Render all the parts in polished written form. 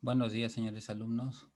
Buenos días, señores alumnos.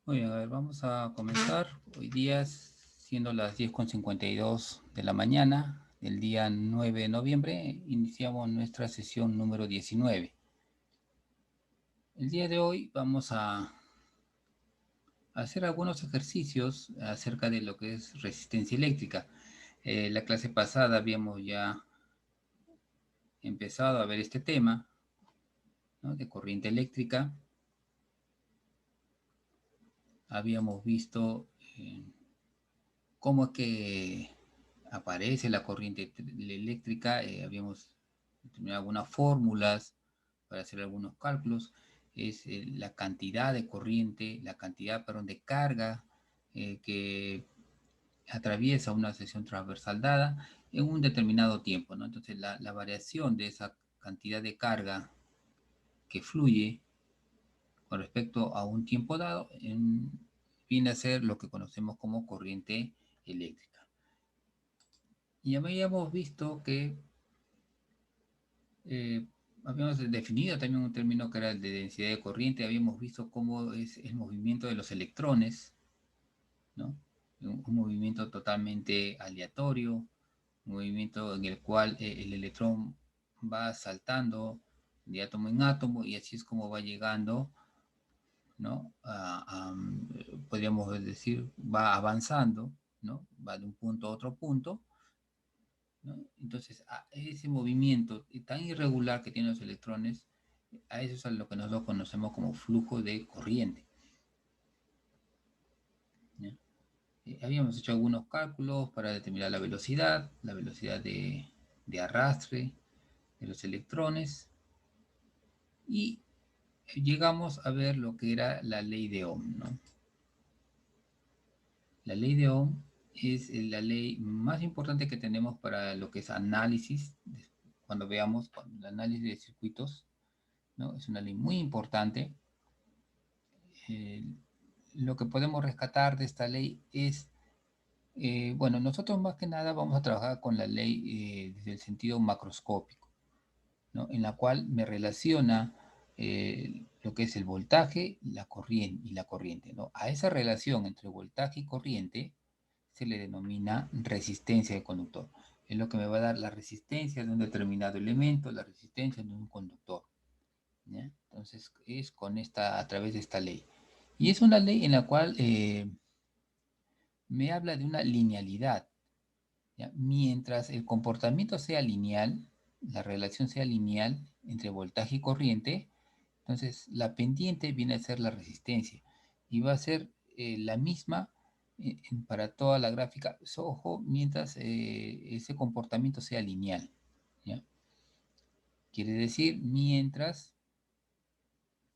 Muy bien, a ver, vamos a comenzar. Hoy día, siendo las 10:52 de la mañana, del día 9 de noviembre, iniciamos nuestra sesión número 19. El día de hoy vamos a hacer algunos ejercicios acerca de lo que es resistencia eléctrica. La clase pasada habíamos ya empezado a ver este tema, ¿no?, de corriente eléctrica. Habíamos visto cómo es que aparece la corriente eléctrica. Habíamos determinado algunas fórmulas para hacer algunos cálculos. Es la cantidad de corriente, la cantidad, perdón, de carga que atraviesa una sección transversal dada en un determinado tiempo, ¿no? Entonces la variación de esa cantidad de carga que fluye con respecto a un tiempo dado viene a ser lo que conocemos como corriente eléctrica. Y habíamos visto que habíamos definido también un término que era el de densidad de corriente. Habíamos visto cómo es el movimiento de los electrones, ¿no? Un movimiento totalmente aleatorio, un movimiento en el cual el electrón va saltando de átomo en átomo y así es como va llegando, ¿no? Podríamos decir, va avanzando, ¿no? Va de un punto a otro punto, ¿no? Entonces, a ese movimiento tan irregular que tienen los electrones, a eso es a lo que nosotros conocemos como flujo de corriente, ¿ya? Habíamos hecho algunos cálculos para determinar la velocidad de arrastre de los electrones, y llegamos a ver lo que era la ley de Ohm, ¿no? La ley de Ohm es la ley más importante que tenemos para lo que es análisis, cuando veamos el análisis de circuitos, ¿no? Es una ley muy importante. Eh, lo que podemos rescatar de esta ley es, bueno, nosotros más que nada vamos a trabajar con la ley desde el sentido macroscópico, ¿no? En la cual me relaciona lo que es el voltaje y la corriente, ¿no? A esa relación entre voltaje y corriente se le denomina resistencia de conductor. Es lo que me va a dar la resistencia de un determinado elemento, la resistencia de un conductor, ¿ya? Entonces es a través de esta ley. Y es una ley en la cual me habla de una linealidad, ¿ya? Mientras el comportamiento sea lineal, la relación sea lineal entre voltaje y corriente, entonces la pendiente viene a ser la resistencia y va a ser la misma para toda la gráfica, ojo, mientras ese comportamiento sea lineal, ¿ya? Quiere decir, mientras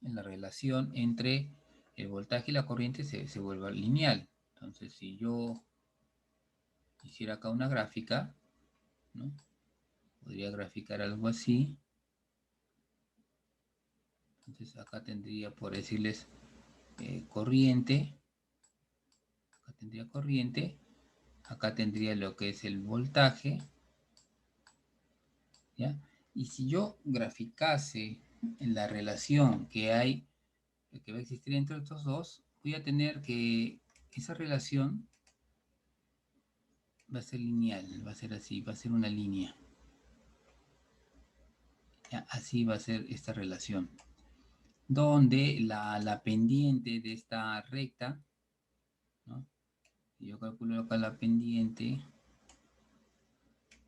en la relación entre el voltaje y la corriente se vuelva lineal. Entonces, si yo hiciera acá una gráfica, ¿no? Podría graficar algo así. Entonces acá tendría, por decirles, corriente. Acá tendría corriente. Acá tendría lo que es el voltaje, ¿ya? Y si yo graficase en la relación que hay, que va a existir entre estos dos, voy a tener que esa relación va a ser lineal, va a ser así, va a ser una línea. Ya, así va a ser esta relación, donde la pendiente de esta recta, ¿no? Yo calculo acá la pendiente,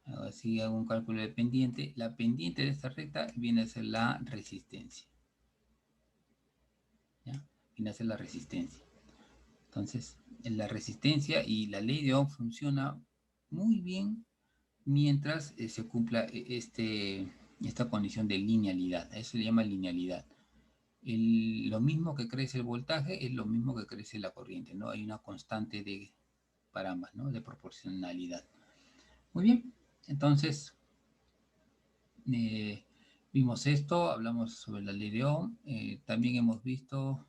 así hago un cálculo de pendiente. La pendiente de esta recta viene a ser la resistencia. ¿Ya? Viene a ser la resistencia. Entonces, la resistencia y la ley de Ohm funciona muy bien mientras se cumpla esta condición de linealidad. Eso se llama linealidad. Lo mismo que crece el voltaje es lo mismo que crece la corriente, ¿no? Hay una constante para ambas, ¿no? De proporcionalidad. Muy bien, entonces vimos esto, hablamos sobre la ley de Ohm, también hemos visto,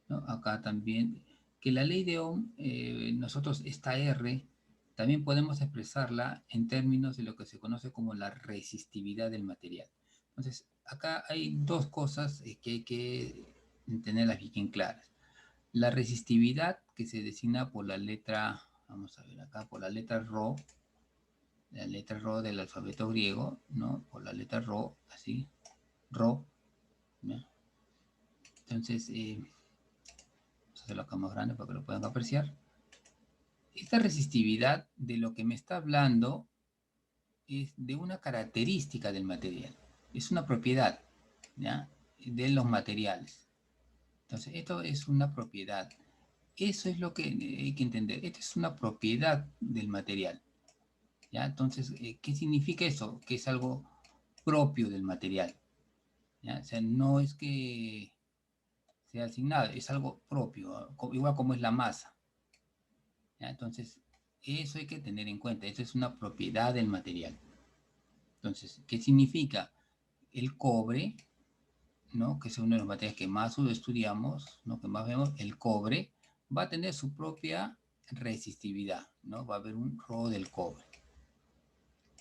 ¿no? Acá también, que la ley de Ohm, nosotros esta R, también podemos expresarla en términos de lo que se conoce como la resistividad del material. Entonces, acá hay dos cosas que hay que tenerlas bien claras. La resistividad, que se designa por la letra, vamos a ver acá, por la letra ρ, la letra ρ del alfabeto griego, ¿no? Por la letra ρ, así, ρ, ¿no? Entonces, vamos a hacerlo acá más grande para que lo puedan apreciar. Esta resistividad de lo que me está hablando es de una característica del material, es una propiedad, ¿ya? De los materiales. Entonces, esto es una propiedad. Eso es lo que hay que entender. Esto es una propiedad del material. ¿Ya? Entonces, ¿qué significa eso? Que es algo propio del material. ¿Ya? O sea, no es que sea asignado, es algo propio, igual como es la masa. ¿Ya? Entonces, eso hay que tener en cuenta. Eso es una propiedad del material. Entonces, ¿qué significa? El cobre, ¿no? Que es uno de los materiales que más estudiamos, ¿no? Que más vemos, el cobre va a tener su propia resistividad, ¿no? Va a haber un ρ del cobre.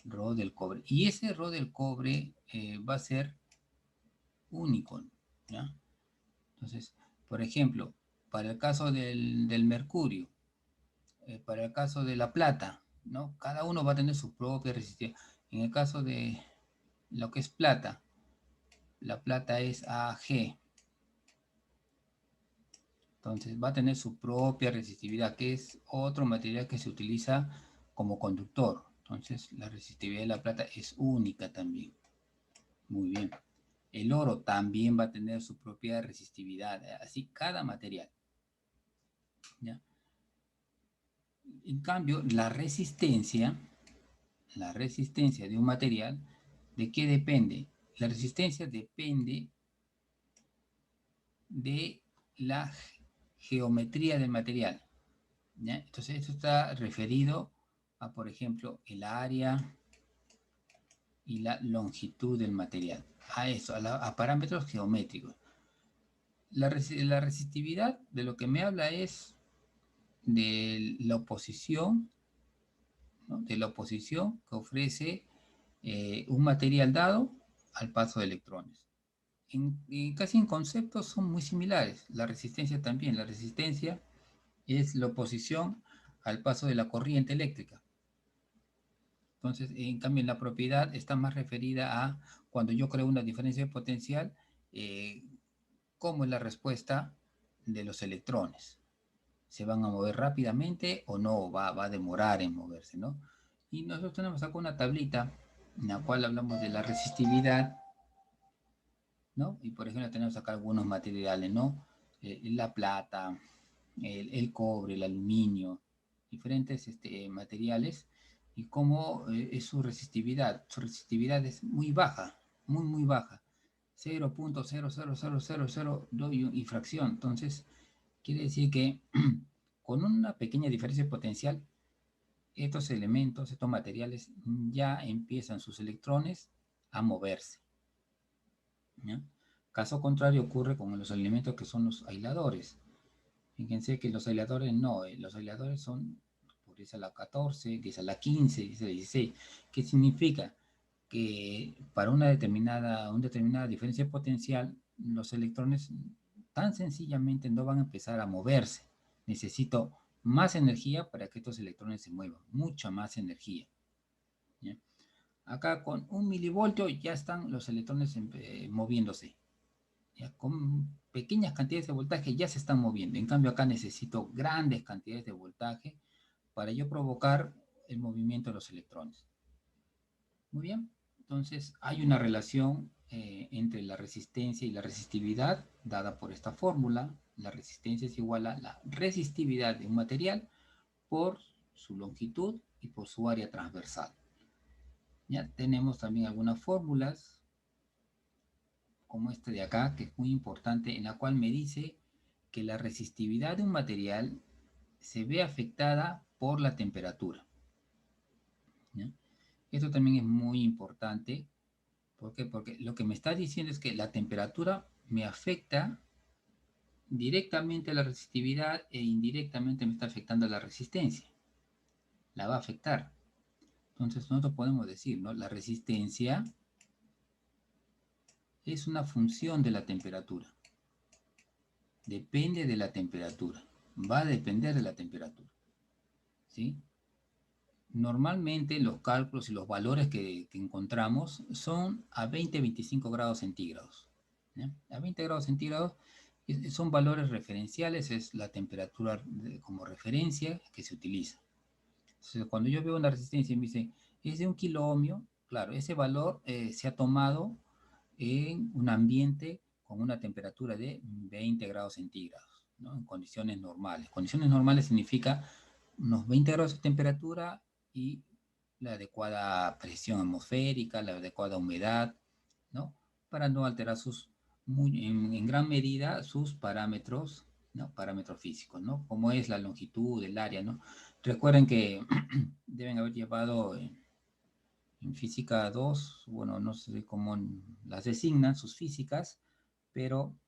Rho del cobre. Y ese Rho del cobre va a ser único, ¿ya? Entonces, por ejemplo, para el caso del mercurio, para el caso de la plata, ¿no? Cada uno va a tener su propia resistividad. En el caso de lo que es plata, la plata es Ag. Entonces va a tener su propia resistividad, que es otro material que se utiliza como conductor. Entonces la resistividad de la plata es única también. Muy bien. El oro también va a tener su propia resistividad, así cada material. ¿Ya? En cambio, la resistencia de un material, ¿de qué depende? La resistencia depende de la geometría del material. ¿Ya? Entonces, esto está referido a, por ejemplo, el área y la longitud del material. A eso, a parámetros geométricos. La resistividad de lo que me habla es de la oposición, ¿no? De la oposición que ofrece un material dado al paso de electrones. Casi en conceptos son muy similares. La resistencia también. La resistencia es la oposición al paso de la corriente eléctrica. Entonces, en cambio, la propiedad está más referida a cuando yo creo una diferencia de potencial, cómo es la respuesta de los electrones. ¿Se van a mover rápidamente o no? Va a demorar en moverse, ¿no? Y nosotros tenemos acá una tablita en la cual hablamos de la resistividad, ¿no? Y por ejemplo tenemos acá algunos materiales, ¿no? La plata, el cobre, el aluminio, diferentes materiales y cómo es su resistividad. Su resistividad es muy baja, muy baja. 0.00002 y fracción. Entonces, quiere decir que con una pequeña diferencia potencial, estos elementos, estos materiales ya empiezan sus electrones a moverse. ¿Ya? Caso contrario ocurre con los elementos que son los aisladores. Fíjense que los aisladores no, los aisladores son por 10 a la 14, 10 a la 15, 10 a la 16. ¿Qué significa? que para una determinada diferencia potencial, los electrones tan sencillamente no van a empezar a moverse. Necesito más energía para que estos electrones se muevan, mucha más energía. ¿Ya? Acá con 1 milivoltio ya están los electrones moviéndose. ¿Ya? Con pequeñas cantidades de voltaje ya se están moviendo. En cambio acá necesito grandes cantidades de voltaje para yo provocar el movimiento de los electrones. Muy bien, entonces hay una relación entre la resistencia y la resistividad dada por esta fórmula. La resistencia es igual a la resistividad de un material por su longitud y por su área transversal. Ya tenemos también algunas fórmulas como esta de acá, que es muy importante, en la cual me dice que la resistividad de un material se ve afectada por la temperatura. ¿Ya? Esto también es muy importante. ¿Por qué? Porque lo que me está diciendo es que la temperatura me afecta directamente a la resistividad e indirectamente me está afectando a la resistencia. La va a afectar. Entonces nosotros podemos decir, ¿no? La resistencia es una función de la temperatura. Depende de la temperatura. Va a depender de la temperatura. ¿Sí? Normalmente los cálculos y los valores que encontramos son a 20-25 grados centígrados. ¿Ya? A 20 grados centígrados son valores referenciales, es la temperatura como referencia que se utiliza. Entonces, cuando yo veo una resistencia y me dice, es de 1 kiloohmio, claro, ese valor se ha tomado en un ambiente con una temperatura de 20 grados centígrados, ¿no? En condiciones normales. Condiciones normales significa unos 20 grados de temperatura y la adecuada presión atmosférica, la adecuada humedad, ¿no? Para no alterar en gran medida sus parámetros, ¿no? Parámetros físicos, ¿no? Como es la longitud, el área, ¿no? Recuerden que deben haber llevado en física 2, bueno, no sé cómo las designan, sus físicas, pero,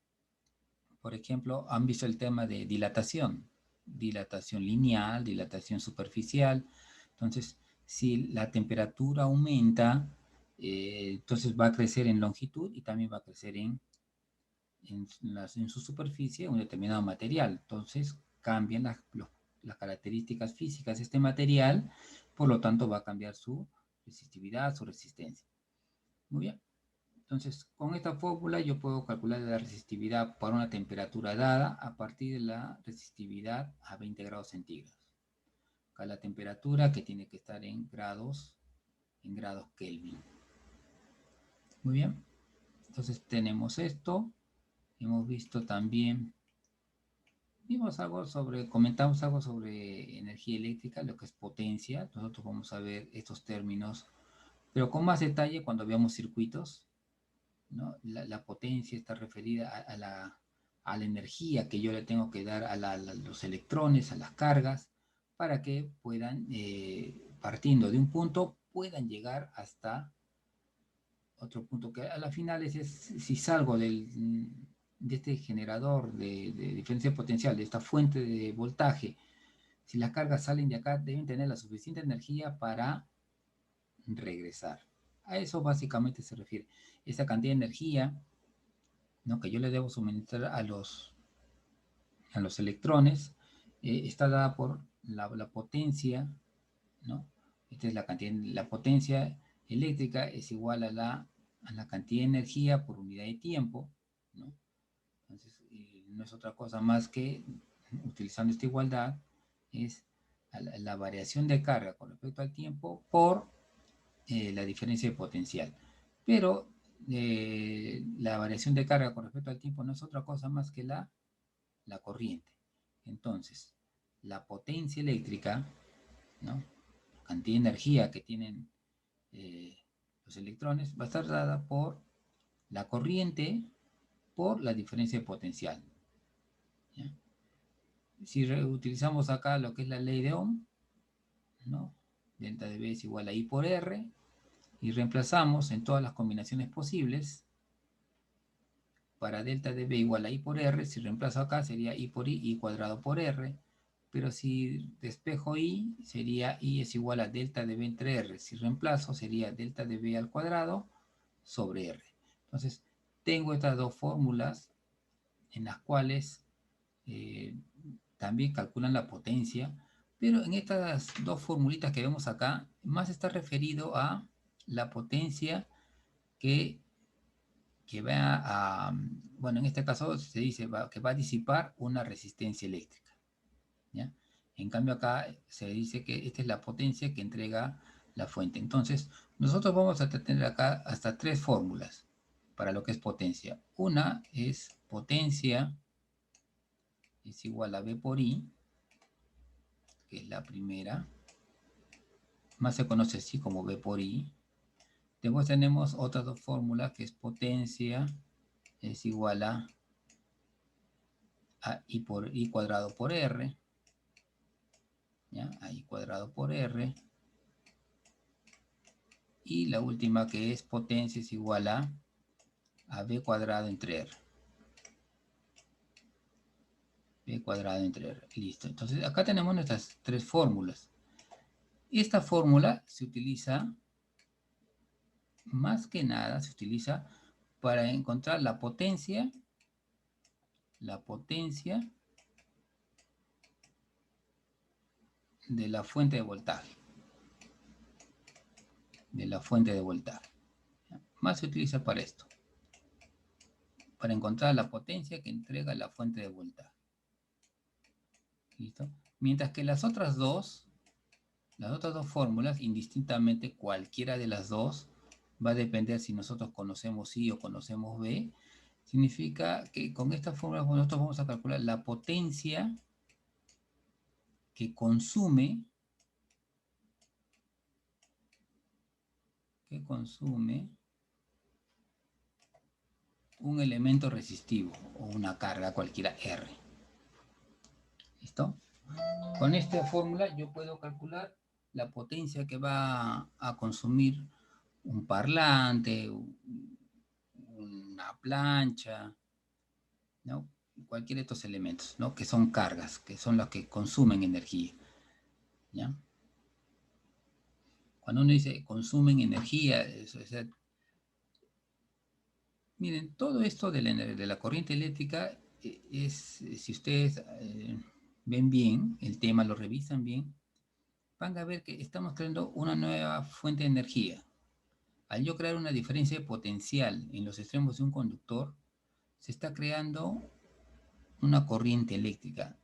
por ejemplo, han visto el tema de dilatación lineal, dilatación superficial. Entonces, si la temperatura aumenta, entonces va a crecer en longitud y también va a crecer en su superficie un determinado material. Entonces, cambian las características físicas de este material, por lo tanto va a cambiar su resistividad, su resistencia. Muy bien. Entonces, con esta fórmula yo puedo calcular la resistividad para una temperatura dada a partir de la resistividad a 20 grados centígrados. Acá la temperatura que tiene que estar en grados Kelvin. Muy bien. Entonces tenemos esto. Hemos visto también, comentamos algo sobre energía eléctrica, lo que es potencia. Nosotros vamos a ver estos términos, pero con más detalle cuando veamos circuitos, ¿no? La potencia está referida a la energía que yo le tengo que dar a los electrones, a las cargas, para que puedan, partiendo de un punto, puedan llegar hasta otro punto, que a la final si salgo de este generador de diferencia potencial, de esta fuente de voltaje, si las cargas salen de acá, deben tener la suficiente energía para regresar. A eso básicamente se refiere. Esa cantidad de energía, ¿no?, que yo le debo suministrar a los electrones, está dada por la potencia, ¿no? Esta es la cantidad, la potencia eléctrica es igual a la cantidad de energía por unidad de tiempo, ¿no? Entonces, no es otra cosa más que, utilizando esta igualdad, es la variación de carga con respecto al tiempo por la diferencia de potencial. Pero la variación de carga con respecto al tiempo no es otra cosa más que la corriente. Entonces, la potencia eléctrica, ¿no?, la cantidad de energía que tienen los electrones, va a estar dada por la corriente por la diferencia de potencial. ¿Ya? Si utilizamos acá lo que es la ley de Ohm, ¿no?, delta de B es igual a I por R, y reemplazamos en todas las combinaciones posibles, para delta de B igual a I por R, si reemplazo acá sería I por I cuadrado por R, pero si despejo I, sería I es igual a delta de B entre R. Si reemplazo, sería delta de B al cuadrado sobre R. Entonces, tengo estas dos fórmulas en las cuales también calculan la potencia, pero en estas dos formulitas que vemos acá, más está referido a la potencia que va a, bueno, en este caso se dice que va a disipar una resistencia eléctrica, ¿ya? En cambio acá se dice que esta es la potencia que entrega la fuente. Entonces, nosotros vamos a tener acá hasta tres fórmulas para lo que es potencia. Una es potencia es igual a B por I, que es la primera, más se conoce así como B por I. Después tenemos otras dos fórmulas, que es potencia es igual a I por I cuadrado por R, ¿ya? A I cuadrado por R. Y la última, que es potencia es igual a B cuadrado entre R. B cuadrado entre R. Listo. Entonces acá tenemos nuestras tres fórmulas. Esta fórmula se utiliza, más que nada, se utiliza para encontrar la potencia de la fuente de voltaje. Más se utiliza para esto, para encontrar la potencia que entrega la fuente de voltaje. ¿Listo? Mientras que las otras dos fórmulas, indistintamente cualquiera de las dos, va a depender si nosotros conocemos I o conocemos B. Significa que con esta fórmula nosotros vamos a calcular la potencia que consume un elemento resistivo o una carga cualquiera R. ¿Listo? Con esta fórmula yo puedo calcular la potencia que va a consumir un parlante, una plancha, ¿no? Cualquiera de estos elementos, ¿no? Que son cargas, que son los que consumen energía, ¿ya? Cuando uno dice consumen energía, miren, todo esto de la corriente eléctrica si ustedes ven bien el tema, lo revisan bien, van a ver que estamos creando una nueva fuente de energía. Al yo crear una diferencia de potencial en los extremos de un conductor, se está creando una corriente eléctrica.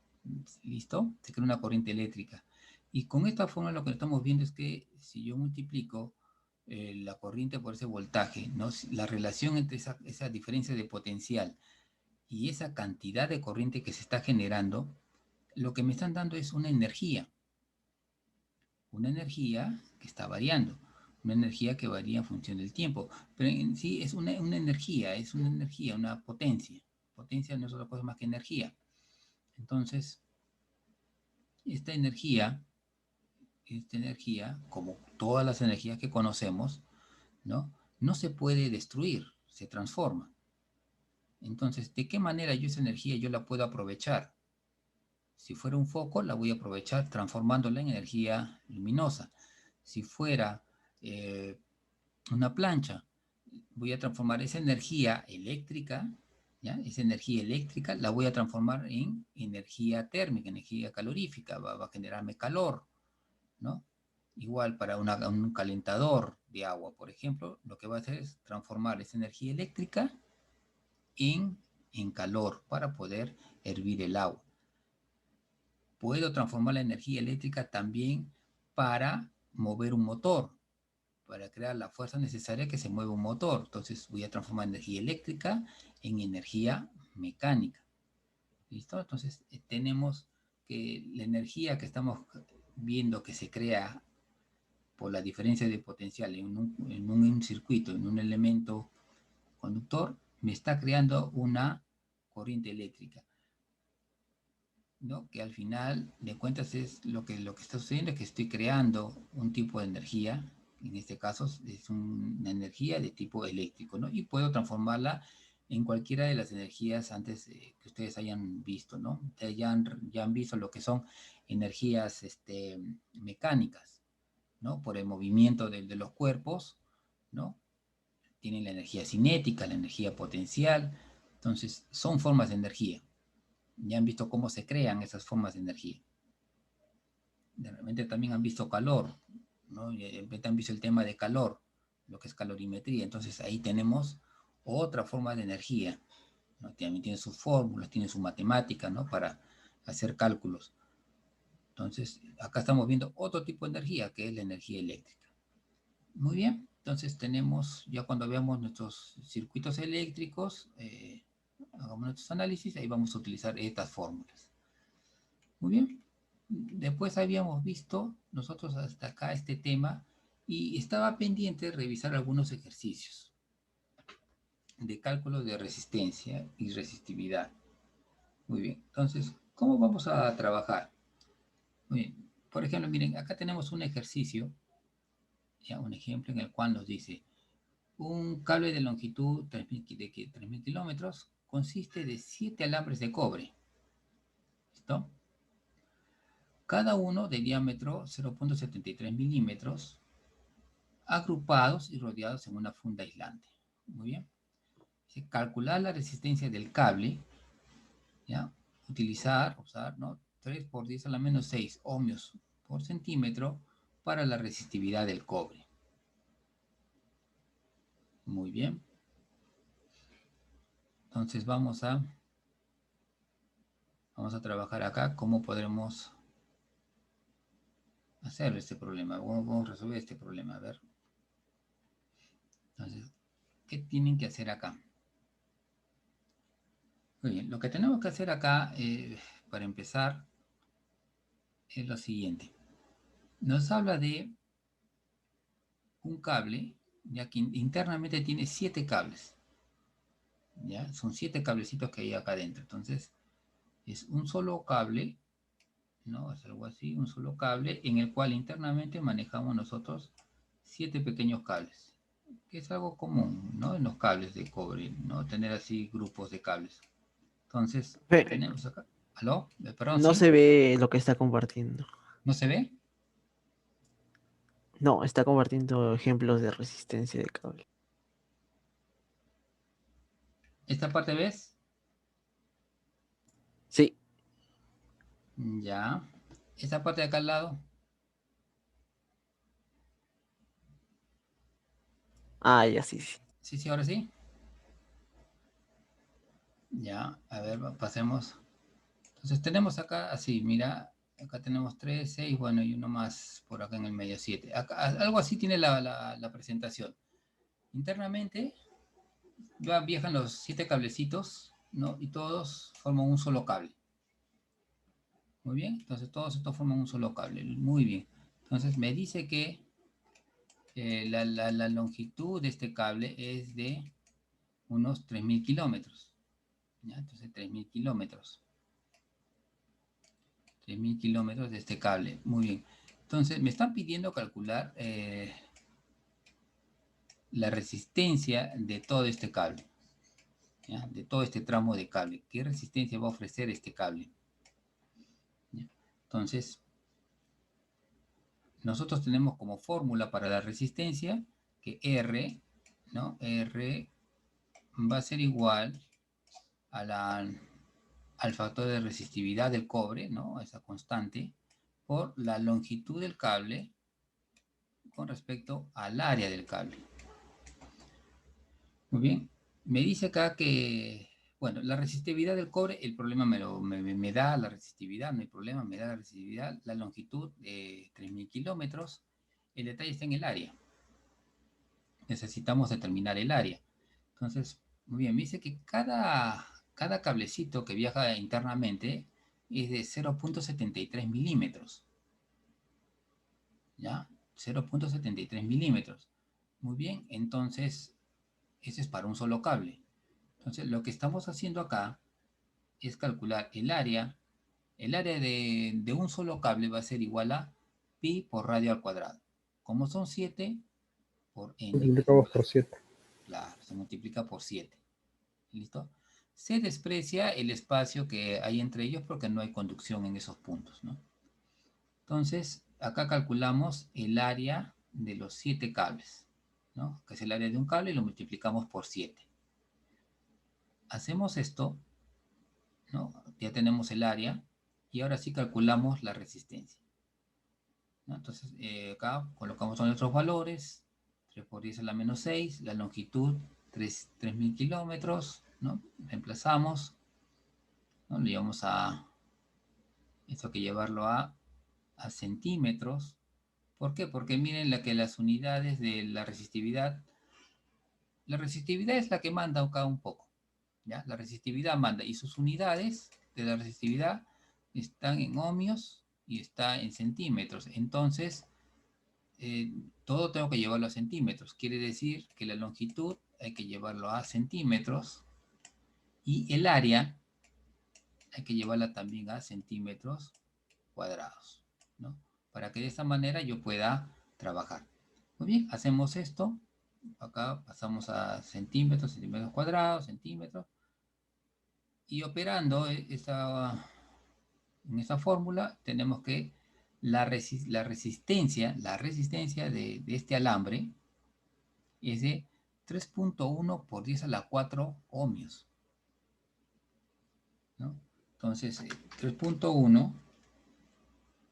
¿Listo? Se crea una corriente eléctrica. Y con esta forma lo que estamos viendo es que si yo multiplico la corriente por ese voltaje, ¿no? La relación entre esa diferencia de potencial y esa cantidad de corriente que se está generando, lo que me están dando es una energía que está variando, una energía que varía en función del tiempo, pero en sí es una energía, una potencia. Potencia no es otra cosa más que energía. Entonces, esta energía, como todas las energías que conocemos, no se puede destruir, se transforma. Entonces, ¿de qué manera esa energía yo la puedo aprovechar? Si fuera un foco, la voy a aprovechar transformándola en energía luminosa. Si fuera una plancha, voy a transformar esa energía eléctrica, ¿ya? Esa energía eléctrica la voy a transformar en energía térmica, energía calorífica, va a generarme calor, ¿no? Igual para un calentador de agua, por ejemplo, lo que va a hacer es transformar esa energía eléctrica en calor para poder hervir el agua. Puedo transformar la energía eléctrica también para mover un motor, para crear la fuerza necesaria que se mueva un motor. Entonces voy a transformar energía eléctrica en energía mecánica. ¿Listo? Entonces tenemos que la energía que estamos viendo que se crea por la diferencia de potencial en un circuito, en un elemento conductor, me está creando una corriente eléctrica, ¿no? Que al final de cuentas es lo que está sucediendo, es que estoy creando un tipo de energía, en este caso es una energía de tipo eléctrico, ¿no? Y puedo transformarla en cualquiera de las energías antes que ustedes hayan visto, ¿no? Ustedes ya han visto lo que son energías mecánicas, ¿no? Por el movimiento de los cuerpos, ¿no? Tienen la energía cinética, la energía potencial. Entonces, son formas de energía. Ya han visto cómo se crean esas formas de energía. De repente también han visto calor, ¿no? Y de repente han visto el tema de calor, lo que es calorimetría. Entonces, ahí tenemos otra forma de energía, ¿no? También tiene sus fórmulas, tiene su matemática, ¿no? Para hacer cálculos. Entonces, acá estamos viendo otro tipo de energía, que es la energía eléctrica. Muy bien, entonces tenemos, ya cuando veamos nuestros circuitos eléctricos, hagamos nuestros análisis, ahí vamos a utilizar estas fórmulas. Muy bien, después habíamos visto nosotros hasta acá este tema y estaba pendiente de revisar algunos ejercicios de cálculo de resistencia y resistividad. Muy bien, entonces, ¿cómo vamos a trabajar? Muy bien, por ejemplo, miren, acá tenemos un ejercicio, ya un ejemplo en el cual nos dice, un cable de longitud de 3.000 kilómetros consiste de 7 alambres de cobre. ¿Listo? Cada uno de diámetro 0.73 milímetros, agrupados y rodeados en una funda aislante. Muy bien. Calcular la resistencia del cable, ¿ya? Usar, ¿no? 3 por 10 a la menos 6 ohmios por centímetro para la resistividad del cobre. Muy bien. Entonces vamos a trabajar acá cómo podremos hacer este problema. Vamos a resolver este problema. A ver. Entonces, ¿qué tienen que hacer acá? Muy bien, lo que tenemos que hacer acá, para empezar, es lo siguiente. Nos habla de un cable, ya que internamente tiene 7 cables. ¿Ya? Son 7 cablecitos que hay acá adentro. Entonces, es un solo cable, ¿no? Es algo así, un solo cable en el cual internamente manejamos nosotros 7 pequeños cables, que es algo común, ¿no? En los cables de cobre, ¿no? Tener así grupos de cables. Entonces, Pero tenemos acá. ¿Aló? Perdón, no ¿sí? se ve lo que está compartiendo. ¿No se ve? No, está compartiendo ejemplos de resistencia de cable. ¿Esta parte ves? Sí. Ya. ¿Esta parte de acá al lado? Ah, ya sí, sí. Sí, sí, ahora sí. Ya, a ver, pasemos. Entonces tenemos acá, así, mira, acá tenemos 3, 6, bueno, y uno más por acá en el medio, 7. Acá, algo así tiene la presentación. Internamente viajan los 7 cablecitos, ¿no? Y todos forman un solo cable. Muy bien, entonces todos estos forman un solo cable. Muy bien. Entonces me dice que la longitud de este cable es de unos 3.000 kilómetros. ¿Ya? Entonces 3.000 kilómetros. 3.000 kilómetros de este cable. Muy bien. Entonces me están pidiendo calcular la resistencia de todo este cable. ¿Ya? De todo este tramo de cable. ¿Qué resistencia va a ofrecer este cable? ¿Ya? Entonces, nosotros tenemos como fórmula para la resistencia que R, ¿no? R va a ser igual a al factor de resistividad del cobre, ¿no? A esa constante, por la longitud del cable con respecto al área del cable. Muy bien. Me dice acá que, bueno, la resistividad del cobre, el problema me da la resistividad, no hay problema, me da la resistividad, la longitud de 3.000 kilómetros. El detalle está en el área. Necesitamos determinar el área. Entonces, muy bien, me dice que cada cablecito que viaja internamente es de 0.73 milímetros. ¿Ya? 0.73 milímetros. Muy bien, entonces, ese es para un solo cable. Entonces, lo que estamos haciendo acá es calcular el área. El área de un solo cable va a ser igual a pi por radio al cuadrado. Como son 7 por n, que es, Multiplicamos por 7. claro, se multiplica por 7. ¿Listo? Se desprecia el espacio que hay entre ellos porque no hay conducción en esos puntos, ¿no? Entonces, acá calculamos el área de los 7 cables, ¿no? Que es el área de un cable y lo multiplicamos por 7. Hacemos esto, ¿no? Ya tenemos el área y ahora sí calculamos la resistencia, ¿no? Entonces, acá colocamos nuestros valores, 3 por 10 a la menos 6, la longitud 3.000 kilómetros, ¿no? Reemplazamos, ¿no? Lo llevamos a, esto hay que llevarlo a centímetros. ¿Por qué? Porque miren que las unidades de la resistividad es la que manda acá un poco, ¿ya? La resistividad manda y sus unidades de la resistividad están en ohmios y está en centímetros. Entonces, todo tengo que llevarlo a centímetros. Quiere decir que la longitud hay que llevarlo a centímetros y el área hay que llevarla también a centímetros cuadrados, ¿no? Para que de esta manera yo pueda trabajar. Muy bien, hacemos esto. Acá pasamos a centímetros, centímetros cuadrados, centímetros. Y operando en esta fórmula tenemos que la resistencia de este alambre es de 3.1 por 10 a la 4 ohmios, ¿no? Entonces, 3.1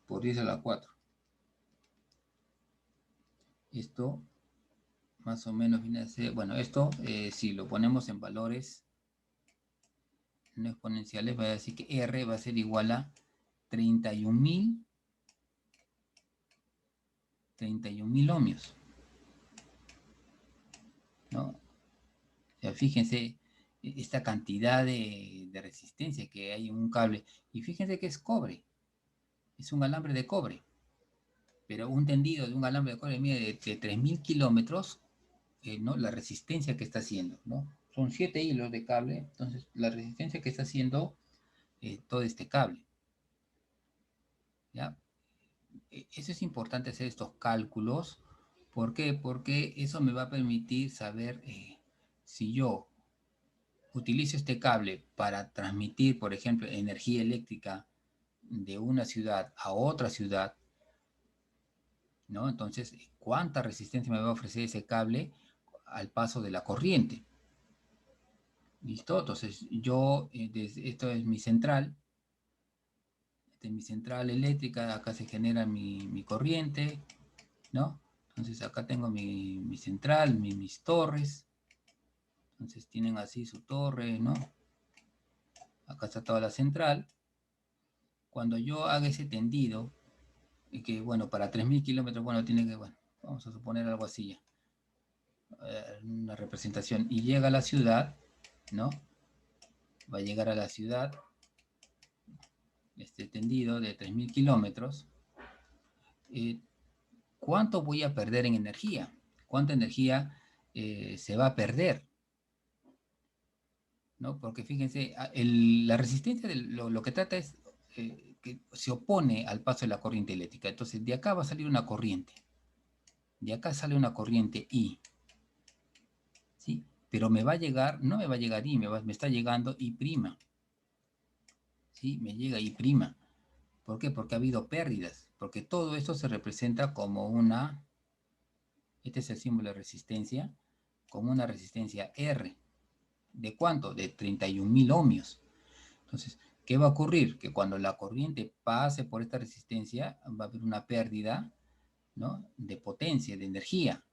por 10 a la 4. Esto más o menos viene a ser, bueno, esto si lo ponemos en valores no exponenciales, va a decir que R va a ser igual a 31.000 ohmios, ¿no? O sea, fíjense esta cantidad de resistencia que hay en un cable. Y fíjense que es cobre, es un alambre de cobre. Pero un tendido de un alambre de cobre mide de 3.000 kilómetros, ¿no? La resistencia que está haciendo, ¿no? Son 7 hilos de cable, entonces la resistencia que está haciendo todo este cable, ¿ya? Eso es importante hacer estos cálculos. ¿Por qué? Porque eso me va a permitir saber si yo utilizo este cable para transmitir, por ejemplo, energía eléctrica de una ciudad a otra ciudad, ¿no? Entonces, ¿cuánta resistencia me va a ofrecer ese cable al paso de la corriente? ¿Listo? Entonces, yo, esto es mi central. Esta es mi central eléctrica. Acá se genera mi corriente, ¿no? Entonces, acá tengo mi central, mis torres. Entonces, tienen así su torre, ¿no? Acá está toda la central. Cuando yo haga ese tendido, y que, bueno, para 3.000 kilómetros, bueno, tiene que, bueno, vamos a suponer algo así ya. Una representación. Y llega a la ciudad, ¿no? Va a llegar a la ciudad este tendido de 3.000 kilómetros. ¿Cuánto voy a perder en energía? ¿Cuánta energía se va a perder? ¿No? Porque fíjense, la resistencia de lo que trata es que se opone al paso de la corriente eléctrica. Entonces, de acá va a salir una corriente. De acá sale una corriente I. ¿Sí? Pero me va a llegar, no me va a llegar I, me está llegando I'. ¿Sí? Me llega I'. ¿Por qué? Porque ha habido pérdidas. Porque todo esto se representa como una, este es el símbolo de resistencia, como una resistencia R. ¿De cuánto? De 31.000 ohmios. Entonces, ¿qué va a ocurrir? Que cuando la corriente pase por esta resistencia, va a haber una pérdida, ¿no? De potencia, de energía.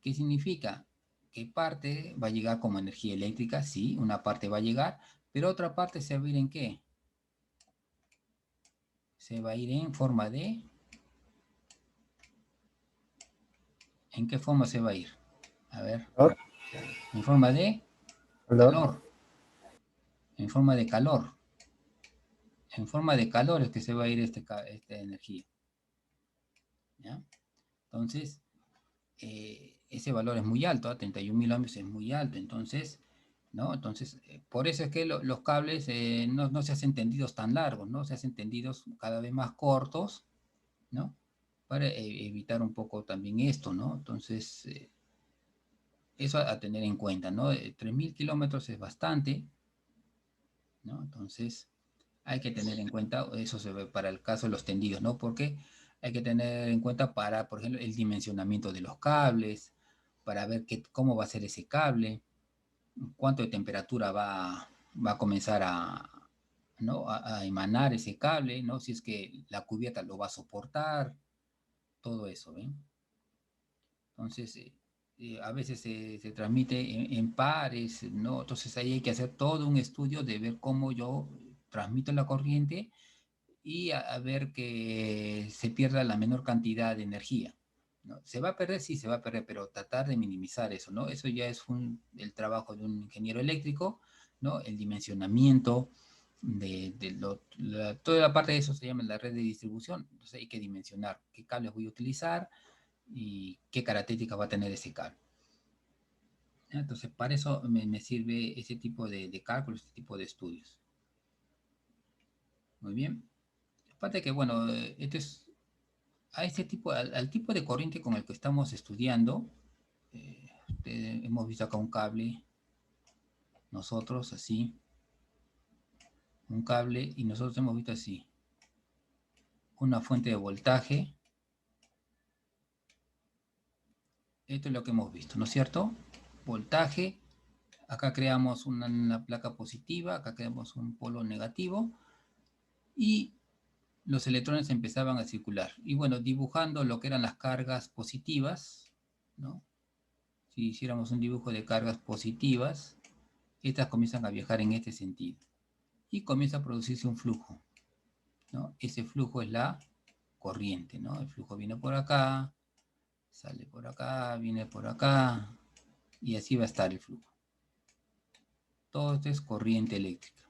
¿Qué significa? Que parte va a llegar como energía eléctrica, sí, una parte va a llegar, pero otra parte se va a ir en qué? Se va a ir en forma de... ¿En qué forma se va a ir? A ver. En forma de calor. En forma de calor. En forma de calor es que se va a ir esta energía. ¿Ya? Entonces, ese valor es muy alto, 31.000 ohmios es muy alto. Entonces, ¿no? Entonces, por eso es que los cables no se hacen tendidos tan largos, ¿no? Se hacen tendidos cada vez más cortos, ¿no? Para evitar un poco también esto, ¿no? Entonces, Eso a tener en cuenta, ¿no? 3.000 kilómetros es bastante, ¿no? Entonces, hay que tener en cuenta, eso se ve para el caso de los tendidos, ¿no? Porque hay que tener en cuenta para, por ejemplo, el dimensionamiento de los cables, para ver cómo va a ser ese cable, cuánto de temperatura va a comenzar ¿no? a emanar ese cable, ¿no? Si es que la cubierta lo va a soportar, todo eso, ¿ven? Entonces, a veces se transmite en pares, ¿no? Entonces ahí hay que hacer todo un estudio de ver cómo yo transmito la corriente y a ver que se pierda la menor cantidad de energía, ¿no? ¿Se va a perder? Sí, se va a perder, pero tratar de minimizar eso, ¿no? Eso ya es el trabajo de un ingeniero eléctrico, ¿no? El dimensionamiento toda la parte de eso se llama la red de distribución. Entonces hay que dimensionar qué cables voy a utilizar y qué características va a tener ese cable. Entonces, para eso me sirve ese tipo de cálculos, este tipo de estudios. Muy bien. Aparte que, bueno, esto es a ese tipo, al tipo de corriente con el que estamos estudiando. Hemos visto acá un cable, nosotros así, un cable, y nosotros hemos visto así, una fuente de voltaje. Esto es lo que hemos visto, ¿no es cierto? Voltaje, acá creamos una placa positiva, acá creamos un polo negativo, y los electrones empezaban a circular. Y bueno, dibujando lo que eran las cargas positivas, ¿no? Si hiciéramos un dibujo de cargas positivas, estas comienzan a viajar en este sentido. Y comienza a producirse un flujo, ¿no? Ese flujo es la corriente, ¿no? El flujo viene por acá, sale por acá, viene por acá, y así va a estar el flujo. Todo esto es corriente eléctrica,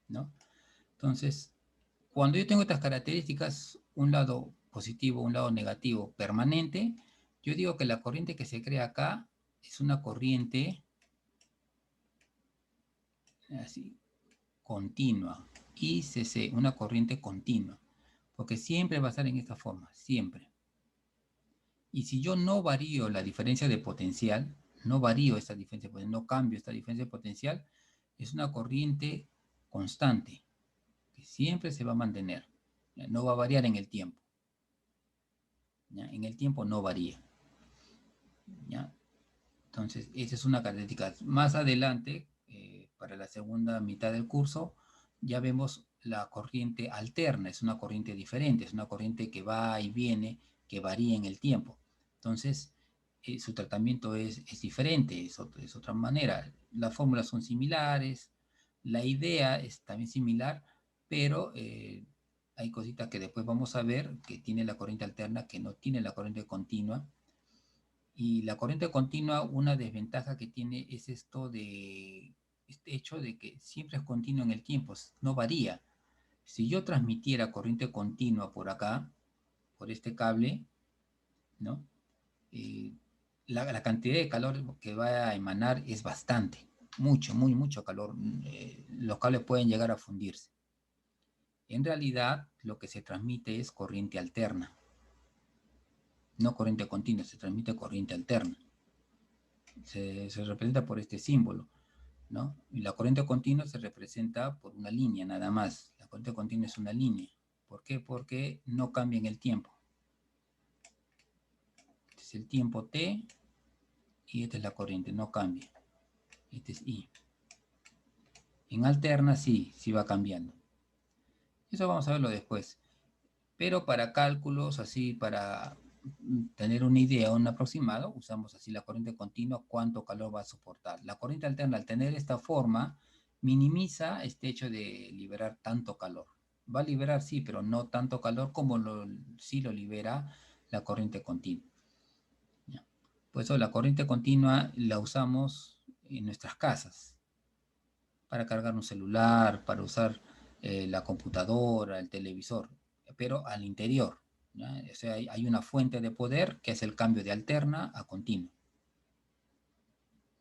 ¿no? Entonces, cuando yo tengo estas características, un lado positivo, un lado negativo permanente, yo digo que la corriente que se crea acá es una corriente así, continua, ICC, una corriente continua, porque siempre va a estar en esta forma, siempre. Y si yo no varío la diferencia de potencial, no varío esta diferencia de potencial, no cambio esta diferencia de potencial, es una corriente constante, que siempre se va a mantener, ¿ya? No va a variar en el tiempo. ¿Ya? En el tiempo no varía. ¿Ya? Entonces, esa es una característica. Más adelante, para la segunda mitad del curso, ya vemos la corriente alterna, es una corriente diferente, es una corriente que va y viene, que varía en el tiempo. Entonces, su tratamiento es diferente, es otra manera. Las fórmulas son similares, la idea es también similar, pero hay cositas que después vamos a ver que tiene la corriente alterna, que no tiene la corriente continua. Y la corriente continua, una desventaja que tiene es este hecho de que siempre es continuo en el tiempo, no varía. Si yo transmitiera corriente continua por acá, por este cable, ¿no? Eh, la cantidad de calor que va a emanar es bastante, mucho calor. Los cables pueden llegar a fundirse. En realidad, lo que se transmite es corriente alterna, no corriente continua, se transmite corriente alterna. Se representa por este símbolo, ¿no? Y la corriente continua se representa por una línea nada más. La corriente continua es una línea. ¿Por qué? Porque no cambia en el tiempo. Este es el tiempo t y esta es la corriente, no cambia. Este es I. En alterna sí va cambiando. Eso vamos a verlo después. Pero para cálculos, así, para tener una idea, un aproximado, usamos así la corriente continua, cuánto calor va a soportar. La corriente alterna, al tener esta forma, minimiza este hecho de liberar tanto calor. Va a liberar, sí, pero no tanto calor como sí lo libera la corriente continua. ¿Ya? Por eso la corriente continua la usamos en nuestras casas, para cargar un celular, para usar la computadora, el televisor, pero al interior. ¿Ya? O sea, hay una fuente de poder que es el cambio de alterna a continua.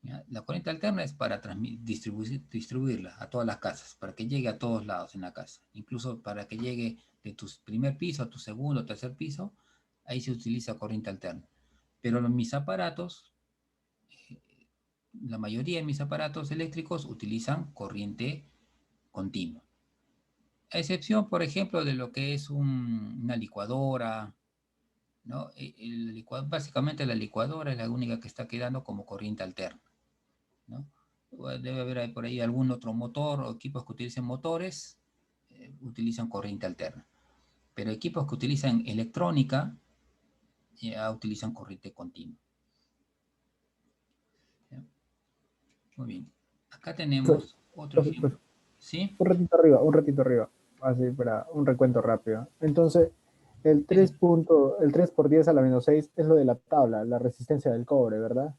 ¿Ya? La corriente alterna es para distribuirla a todas las casas, para que llegue a todos lados en la casa, incluso para que llegue de tu primer piso a tu segundo o tercer piso, ahí se utiliza corriente alterna. Pero mis aparatos la mayoría de mis aparatos eléctricos utilizan corriente continua. A excepción, por ejemplo, de lo que es una licuadora, ¿no? Básicamente la licuadora es la única que está quedando como corriente alterna, ¿no? Debe haber por ahí algún otro motor o equipos que utilicen motores, utilizan corriente alterna. Pero equipos que utilizan electrónica ya utilizan corriente continua. ¿Ya? Muy bien. Acá tenemos otro Profe, ejemplo. ¿Sí? un ratito arriba, así para un recuento rápido. Entonces, Ese- el 3 por 10 a la menos 6 es lo de la tabla, la resistencia del cobre, ¿verdad?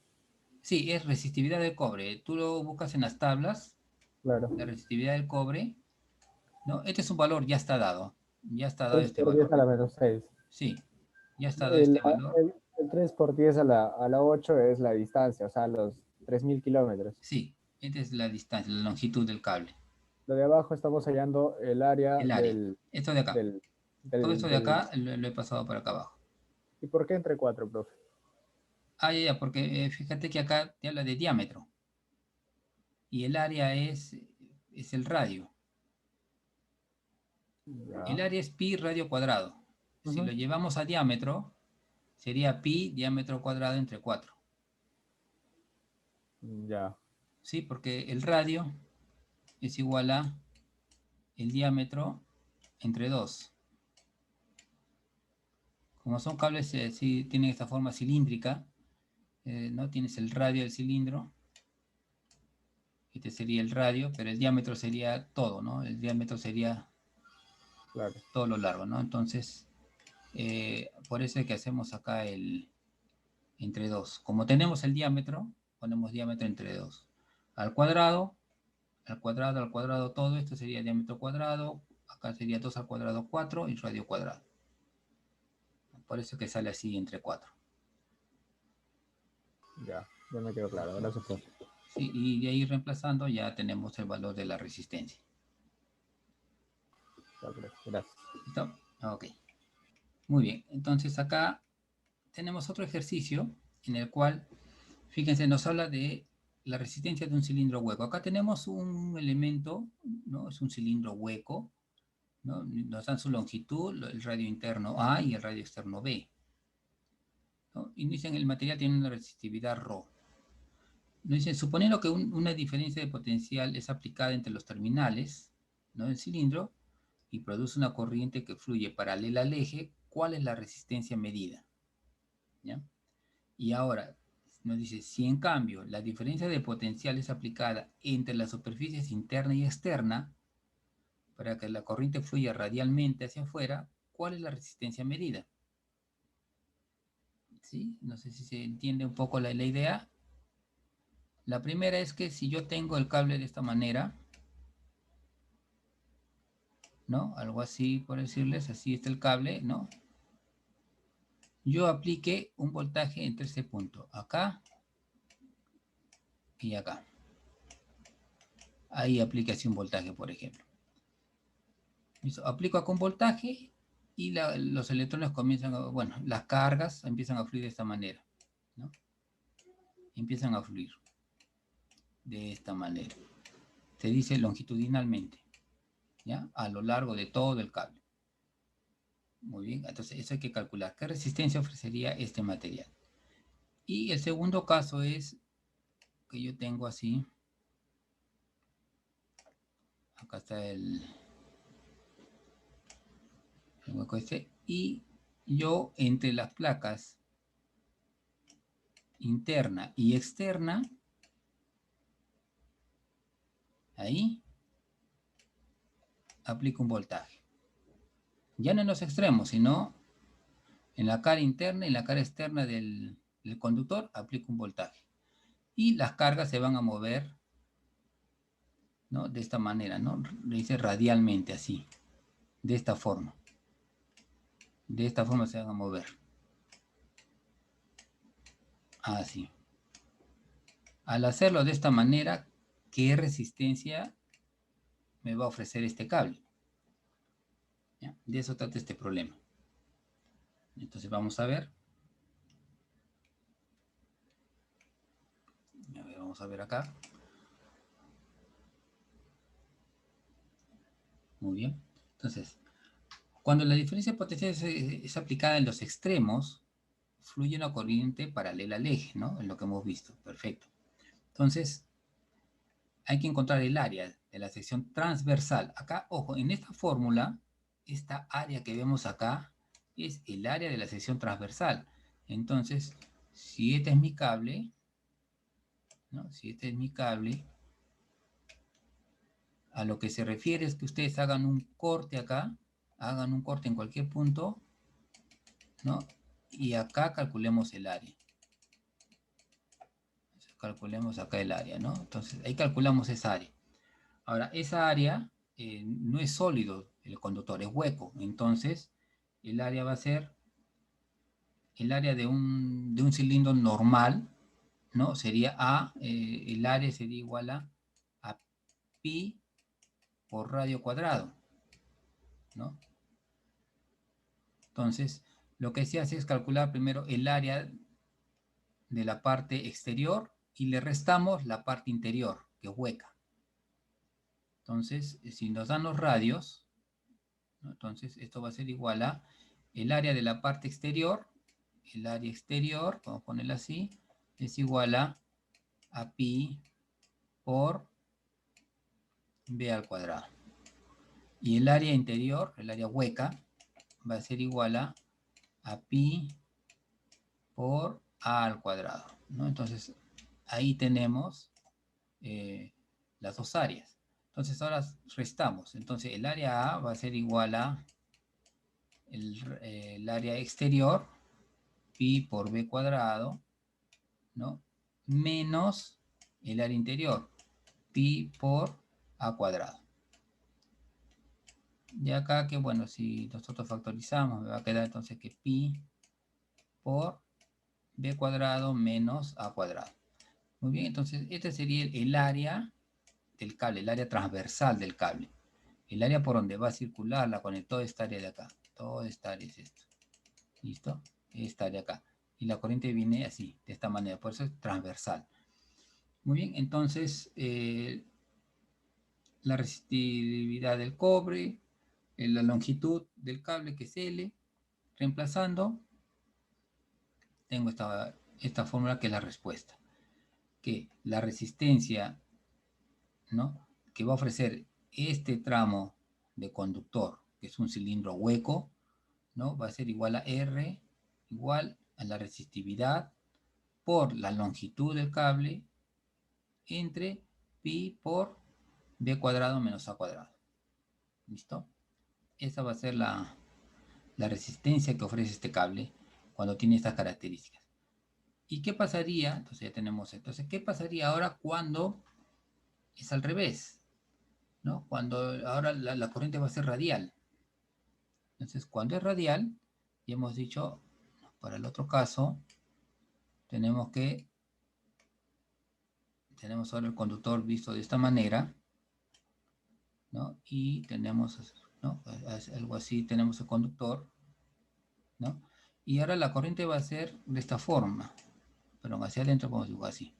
sí, es resistividad del cobre. Tú lo buscas en las tablas, Claro. la resistividad del cobre, ¿no? Este es un valor, ya está dado. Ya está dado 3 este por 10 valor. a la menos 6. Sí, ya está dado este valor. El 3 por 10 a la 8 es la distancia, o sea, los 3000 kilómetros. Sí, esta es la distancia, la longitud del cable. Lo de abajo estamos hallando el área El área. Esto de acá. del, Todo esto de del... acá lo he pasado para acá abajo. ¿Y por qué entre 4, profe? Ah, ya, porque fíjate que acá te habla de diámetro. Y el área es el radio. El Ya. área es pi radio cuadrado. Si lo Ujú. llevamos a diámetro, sería pi diámetro cuadrado entre 4. Ya. ¿Sí? Porque el radio es igual a el diámetro entre 2. Como son cables, sí, tienen esta forma cilíndrica, ¿no? Tienes el radio del cilindro. Este sería el radio, pero el diámetro sería todo, ¿no? El diámetro sería Claro. todo lo largo, ¿no? Entonces, por eso es que hacemos acá el entre 2. Como tenemos el diámetro, ponemos diámetro entre 2. Al cuadrado, al cuadrado, al cuadrado, todo esto sería diámetro cuadrado. Acá sería 2 al cuadrado 4 y radio cuadrado. Por eso que sale así entre 4. Ya. Ya me quedó claro. Gracias, profe. Sí, y de ahí reemplazando ya tenemos el valor de la resistencia. Ya, profe. Gracias. ¿Listo? Ok. Muy bien. Entonces acá tenemos otro ejercicio en el cual, fíjense, nos habla de la resistencia de un cilindro hueco. Acá tenemos un elemento, ¿no? Es un cilindro hueco, ¿no? Nos dan su longitud, el radio interno A y el radio externo B, ¿no? Y dicen el material tiene una resistividad ρ. Nos dicen, suponiendo que una diferencia de potencial es aplicada entre los terminales, ¿no? del cilindro y produce una corriente que fluye paralela al eje, ¿cuál es la resistencia medida? ¿Ya? Y ahora nos dice, si en cambio la diferencia de potencial es aplicada entre las superficies interna y externa, para que la corriente fluya radialmente hacia afuera, ¿cuál es la resistencia medida? ¿Sí? No sé si se entiende un poco la idea. La primera es que si yo tengo el cable de esta manera, ¿no? Algo así, por decirles, así está el cable, ¿no? Yo apliqué un voltaje entre este punto, acá y acá. Ahí apliqué así un voltaje, por ejemplo. ¿Listo? Aplico acá un voltaje y los electrones comienzan a, bueno, las cargas empiezan a fluir de esta manera, ¿no? Empiezan a fluir de esta manera. Se dice longitudinalmente, ¿ya? A lo largo de todo el cable. Muy bien, entonces eso hay que calcular. ¿Qué resistencia ofrecería este material? Y el segundo caso es que yo tengo así, acá está el hueco este, y yo entre las placas interna y externa, ahí aplico un voltaje. Ya no en los extremos, sino en la cara interna y la cara externa del conductor aplico un voltaje. Y las cargas se van a mover, ¿no? De esta manera, ¿no? Le dice radialmente así, de esta forma. De esta forma se van a mover. Así. Al hacerlo de esta manera, ¿qué resistencia me va a ofrecer este cable? ¿Ya? De eso trata este problema. Entonces vamos a ver. A ver, vamos Vamos a ver acá. Muy bien. Entonces, cuando la diferencia de potencial es aplicada en los extremos, fluye una corriente paralela al eje, ¿no? En lo que hemos visto. Perfecto. Entonces, hay que encontrar el área de la sección transversal. Acá, ojo, en esta fórmula, esta área que vemos acá es el área de la sección transversal. Entonces, si este es mi cable, ¿no? Si este es mi cable, a lo que se refiere es que ustedes hagan un corte acá, hagan un corte en cualquier punto, ¿no? Y acá calculemos el área. Entonces, calculemos acá el área, ¿no? Entonces, ahí calculamos esa área. Ahora, esa área no es sólido, el conductor es hueco. Entonces, el área va a ser el área de un cilindro normal, ¿no? Sería A, el área sería igual a pi por radio cuadrado, ¿no? Entonces, lo que se hace es calcular primero el área de la parte exterior y le restamos la parte interior, que es hueca. Entonces, si nos dan los radios, ¿no? Entonces, esto va a ser igual a el área de la parte exterior, el área exterior, vamos a ponerla así, es igual a pi por b al cuadrado. Y el área interior, el área hueca, va a ser igual a pi por a al cuadrado, ¿no? Entonces, ahí tenemos las dos áreas. Entonces, ahora restamos. Entonces, el área A va a ser igual a el área exterior, pi por b cuadrado, ¿no? Menos el área interior, pi por a cuadrado. Y acá que, bueno, si nosotros factorizamos, me va a quedar entonces que pi por b cuadrado menos a cuadrado. Muy bien, entonces este sería el área del cable, el área transversal del cable. El área por donde va a circular la toda esta área de acá. Toda esta área es esto. ¿Listo? Esta área acá. Y la corriente viene así, de esta manera. Por eso es transversal. Muy bien, entonces la resistividad del cobre, la longitud del cable que es L, reemplazando, tengo esta fórmula que es la respuesta. Que la resistencia, ¿no?, que va a ofrecer este tramo de conductor, que es un cilindro hueco, ¿no?, va a ser igual a R, igual a la resistividad por la longitud del cable entre pi por b cuadrado menos a cuadrado. ¿Listo? Esa va a ser la resistencia que ofrece este cable cuando tiene estas características. ¿Y qué pasaría? Entonces ya tenemos esto. Entonces, ¿qué pasaría ahora cuando es al revés? ¿No? Cuando ahora la corriente va a ser radial. Entonces, cuando es radial, ya hemos dicho, para el otro caso, tenemos ahora el conductor visto de esta manera, ¿no? Y tenemos, ¿no?, algo así, tenemos el conductor, ¿no? Y ahora la corriente va a ser de esta forma, pero hacia adentro vamos a dibujar así.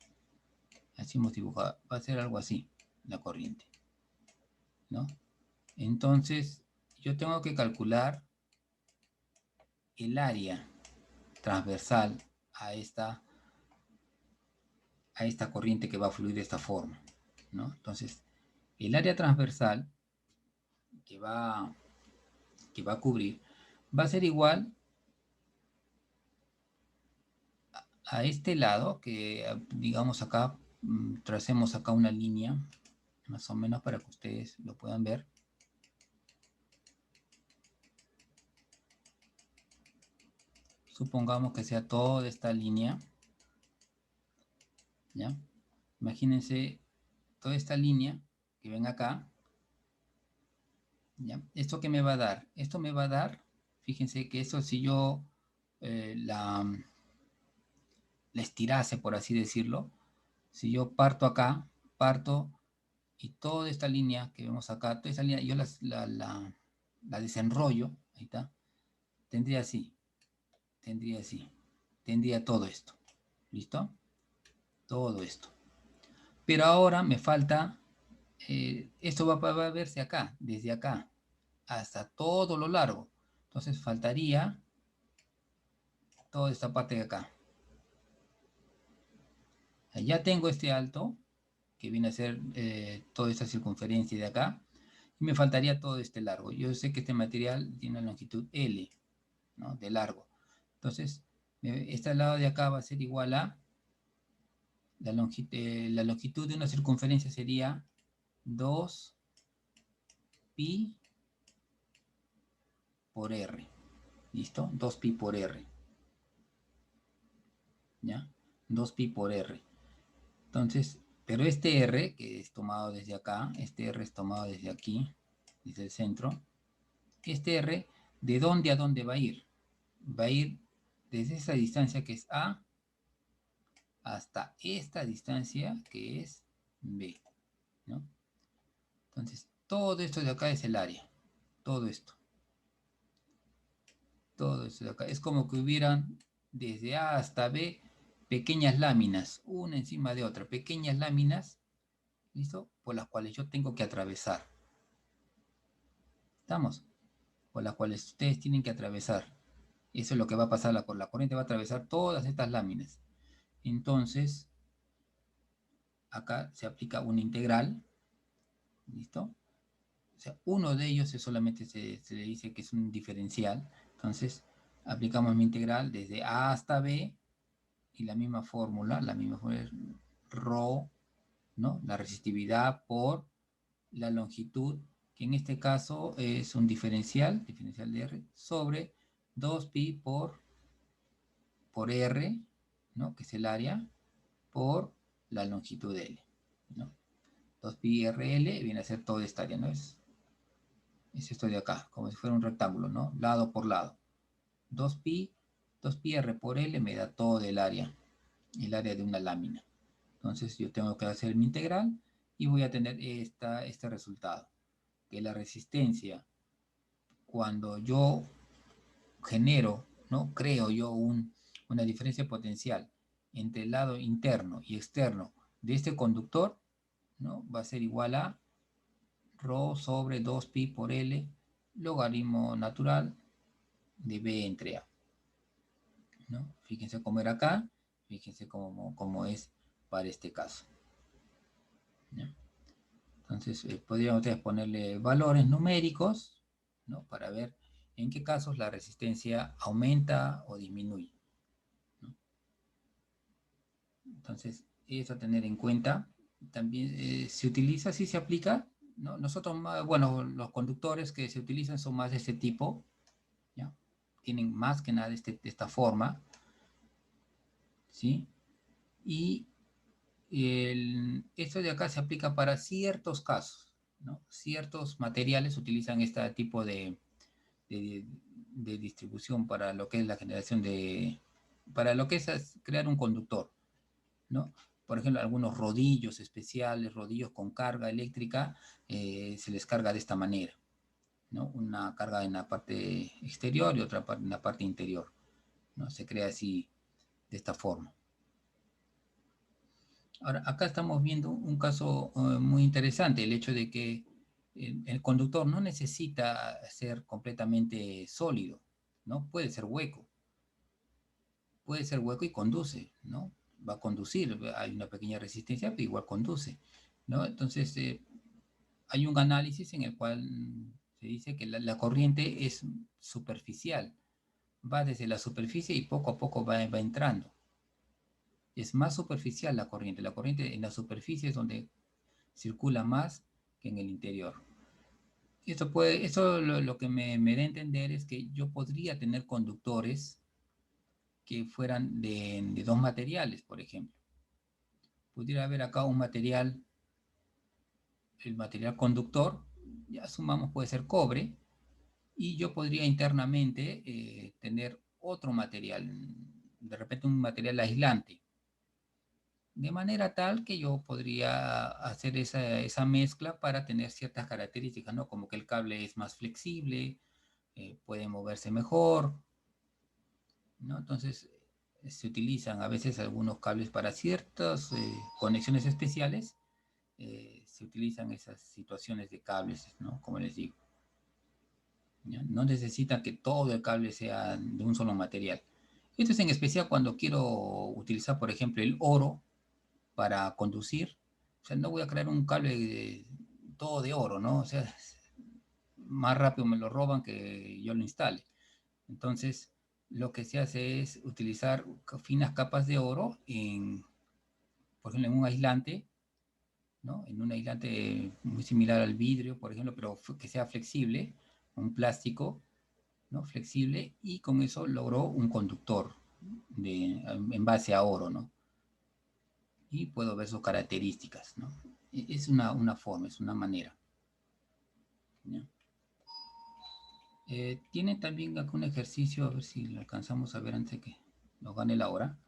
Así hemos dibujado, va a ser algo así, la corriente, ¿no? Entonces, yo tengo que calcular el área transversal a esta corriente que va a fluir de esta forma, ¿no? Entonces, el área transversal que va a cubrir va a ser igual a este lado, que digamos acá, tracemos acá una línea, más o menos para que ustedes lo puedan ver. Supongamos que sea toda esta línea, ¿ya? Imagínense toda esta línea que ven acá, ¿ya? ¿Esto qué me va a dar? Esto me va a dar, fíjense que eso, si yo la estirase, por así decirlo, si yo parto acá, parto, y toda esta línea que vemos acá, toda esta línea, yo la desenrollo, ahí está, tendría así, tendría todo esto, ¿listo? Todo esto. Pero ahora me falta, esto va a verse acá, desde acá, hasta todo lo largo. Entonces faltaría toda esta parte de acá. Ya tengo este alto, que viene a ser toda esta circunferencia de acá, y me faltaría todo este largo. Yo sé que este material tiene una longitud L, ¿no? De largo. Entonces, este lado de acá va a ser igual a la longitud de una circunferencia sería 2 pi por r. ¿Listo? 2 pi por r. ¿Ya? 2 pi por r. Entonces, pero este r, que es tomado desde acá, este r es tomado desde aquí, desde el centro, este r, ¿de dónde a dónde va a ir? Va a ir desde esa distancia que es A hasta esta distancia que es B, ¿no? Entonces, todo esto de acá es el área. Todo esto. Todo esto de acá. Es como que hubieran desde A hasta B pequeñas láminas, una encima de otra. Pequeñas láminas, ¿listo? Por las cuales yo tengo que atravesar. ¿Estamos? Por las cuales ustedes tienen que atravesar. Eso es lo que va a pasar. La corriente va a atravesar todas estas láminas. Entonces, acá se aplica una integral. ¿Listo? O sea, uno de ellos es solamente se le dice que es un diferencial. Entonces, aplicamos mi integral desde A hasta B y la misma fórmula es ρ, ¿no? La resistividad por la longitud, que en este caso es un diferencial de R, sobre 2pi por R, ¿no? Que es el área, por la longitud L, ¿no? 2pi RL viene a ser toda esta área, ¿no? Es esto de acá, como si fuera un rectángulo, ¿no? Lado por lado. 2pi R por L me da todo el área de una lámina. Entonces yo tengo que hacer mi integral y voy a tener este resultado. Que la resistencia, cuando yo genero, ¿no? Creo yo una diferencia potencial entre el lado interno y externo de este conductor, ¿no? Va a ser igual a ρ sobre 2pi por L, logaritmo natural de B entre A, ¿no? Fíjense cómo era acá, fíjense cómo es para este caso, ¿no? Entonces, podríamos ponerle valores numéricos, ¿no? Para ver en qué casos la resistencia aumenta o disminuye, ¿no? Entonces, eso a tener en cuenta. También se utiliza, sí se aplica, ¿no? Nosotros, bueno, los conductores que se utilizan son más de este tipo, ¿ya? Tienen más que nada de esta forma, ¿sí? Y esto de acá se aplica para ciertos casos, ¿no? Ciertos materiales utilizan este tipo de distribución para lo que es la generación para lo que es crear un conductor, ¿no? Por ejemplo, algunos rodillos especiales, rodillos con carga eléctrica, se les carga de esta manera, ¿no? Una carga en la parte exterior y otra parte en la parte interior, ¿no? Se crea así, de esta forma. Ahora, acá estamos viendo un caso muy interesante, el hecho de que el conductor no necesita ser completamente sólido, ¿no? Puede ser hueco y conduce, ¿no? Va a conducir, hay una pequeña resistencia, pero igual conduce, ¿no? Entonces, hay un análisis en el cual se dice que la corriente es superficial, va desde la superficie y poco a poco va entrando. Es más superficial la corriente en la superficie es donde circula más que en el interior. Esto lo que me da a entender es que yo podría tener conductores que fueran de dos materiales, por ejemplo. Pudiera haber acá un material, el material conductor, ya sumamos, puede ser cobre, y yo podría internamente tener otro material, de repente un material aislante, de manera tal que yo podría hacer esa mezcla para tener ciertas características, ¿no? Como que el cable es más flexible, puede moverse mejor, ¿no? Entonces, se utilizan a veces algunos cables para ciertas conexiones especiales se utilizan esas situaciones de cables, ¿no? Como les digo. ¿Ya? No necesita que todo el cable sea de un solo material. Esto es en especial cuando quiero utilizar, por ejemplo, el oro para conducir. O sea, no voy a crear un cable todo de oro, ¿no? O sea, más rápido me lo roban que yo lo instale. Entonces, lo que se hace es utilizar finas capas de oro por ejemplo, en un aislante, ¿no? En un aislante muy similar al vidrio, por ejemplo, pero que sea flexible, un plástico, ¿no? Flexible, y con eso logró un conductor en base a oro, ¿no? Y puedo ver sus características, ¿no? Es una forma, es una manera. ¿Ya? Tiene también algún ejercicio, a ver si lo alcanzamos a ver antes de que nos gane la hora,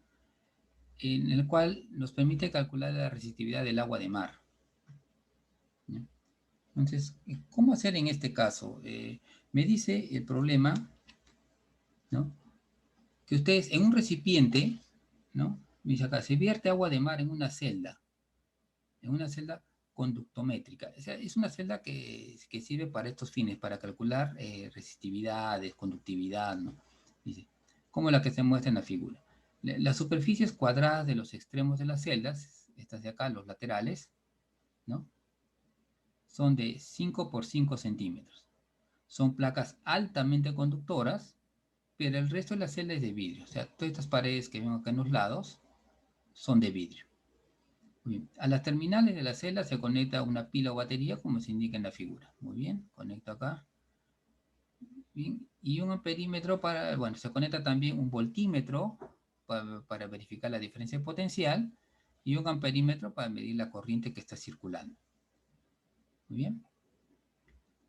en el cual nos permite calcular la resistividad del agua de mar. ¿Ya? Entonces, ¿cómo hacer en este caso? Me dice el problema, ¿no? Que ustedes en un recipiente, ¿no? Me dice acá, se vierte agua de mar en una celda conductométrica. O sea, es una celda que sirve para estos fines, para calcular resistividades, conductividad, ¿no? Dice, como la que se muestra en la figura. Las superficies cuadradas de los extremos de las celdas, estas de acá, los laterales, ¿no? Son de 5 por 5 centímetros. Son placas altamente conductoras, pero el resto de la celda es de vidrio. O sea, todas estas paredes que ven acá en los lados son de vidrio. Muy bien. A las terminales de la celda se conecta una pila o batería, como se indica en la figura. Muy bien, conecto acá. Bien. Y un amperímetro bueno, se conecta también un voltímetro para verificar la diferencia de potencial y un amperímetro para medir la corriente que está circulando. Muy bien.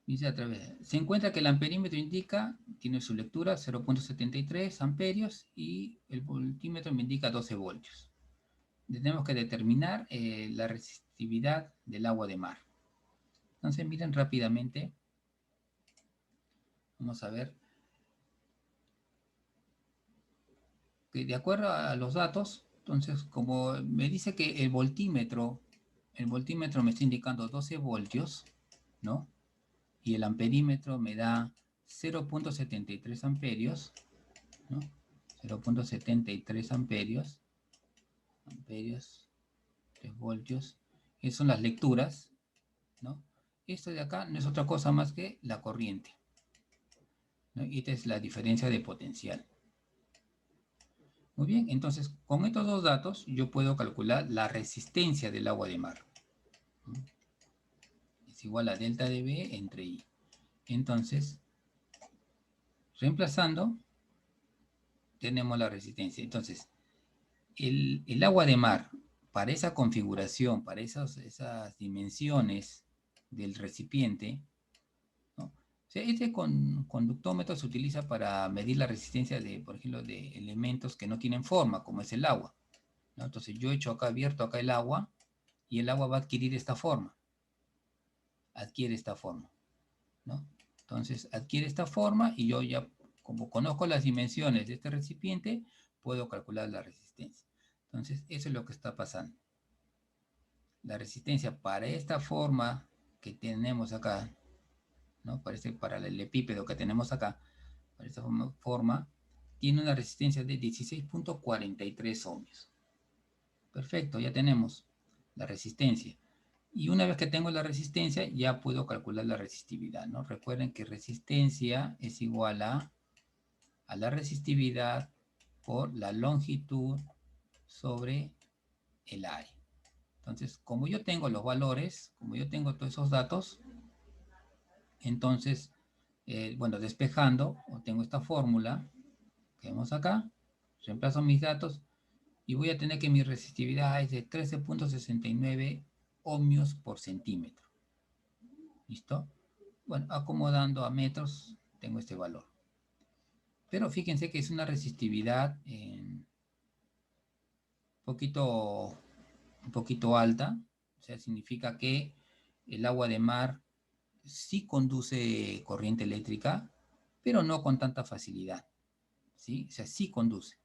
Dice a través. Se encuentra que el amperímetro tiene su lectura 0.73 amperios y el voltímetro me indica 12 voltios. Tenemos que determinar la resistividad del agua de mar. Entonces miren rápidamente. Vamos a ver. Que de acuerdo a los datos, entonces como me dice que el voltímetro me está indicando 12 voltios, ¿no? Y el amperímetro me da 0.73 amperios, ¿no? 0.73 amperios, 3 voltios. Esas son las lecturas, ¿no? Esto de acá no es otra cosa más que la corriente, ¿no? Y esta es la diferencia de potencial. Muy bien, entonces con estos dos datos yo puedo calcular la resistencia del agua de mar. Es igual a delta de B entre I. Entonces, reemplazando, tenemos la resistencia. Entonces, el agua de mar, para esa configuración, para esas dimensiones del recipiente, ¿no? O sea, este conductómetro se utiliza para medir la resistencia de, por ejemplo, de elementos que no tienen forma, como es el agua, ¿no? Entonces yo he hecho acá, abierto acá el agua, y el agua va a adquirir esta forma. Adquiere esta forma, ¿no? Entonces adquiere esta forma y yo ya, como conozco las dimensiones de este recipiente, puedo calcular la resistencia. Entonces eso es lo que está pasando. La resistencia para esta forma que tenemos acá, ¿no? Para el paralelepípedo que tenemos acá, para esta forma, tiene una resistencia de 16.43 ohmios. Perfecto, ya tenemos la resistencia. Y una vez que tengo la resistencia, ya puedo calcular la resistividad, ¿no? Recuerden que resistencia es igual a la resistividad por la longitud sobre el área. Entonces, como yo tengo los valores, como yo tengo todos esos datos, entonces, bueno, despejando, obtengo esta fórmula que vemos acá, reemplazo mis datos y voy a tener que mi resistividad es de 13.69 ohmios por centímetro. ¿Listo? Bueno, acomodando a metros, tengo este valor. Pero fíjense que es una resistividad un poquito alta. O sea, significa que el agua de mar sí conduce corriente eléctrica, pero no con tanta facilidad. ¿Sí? O sea, sí conduce.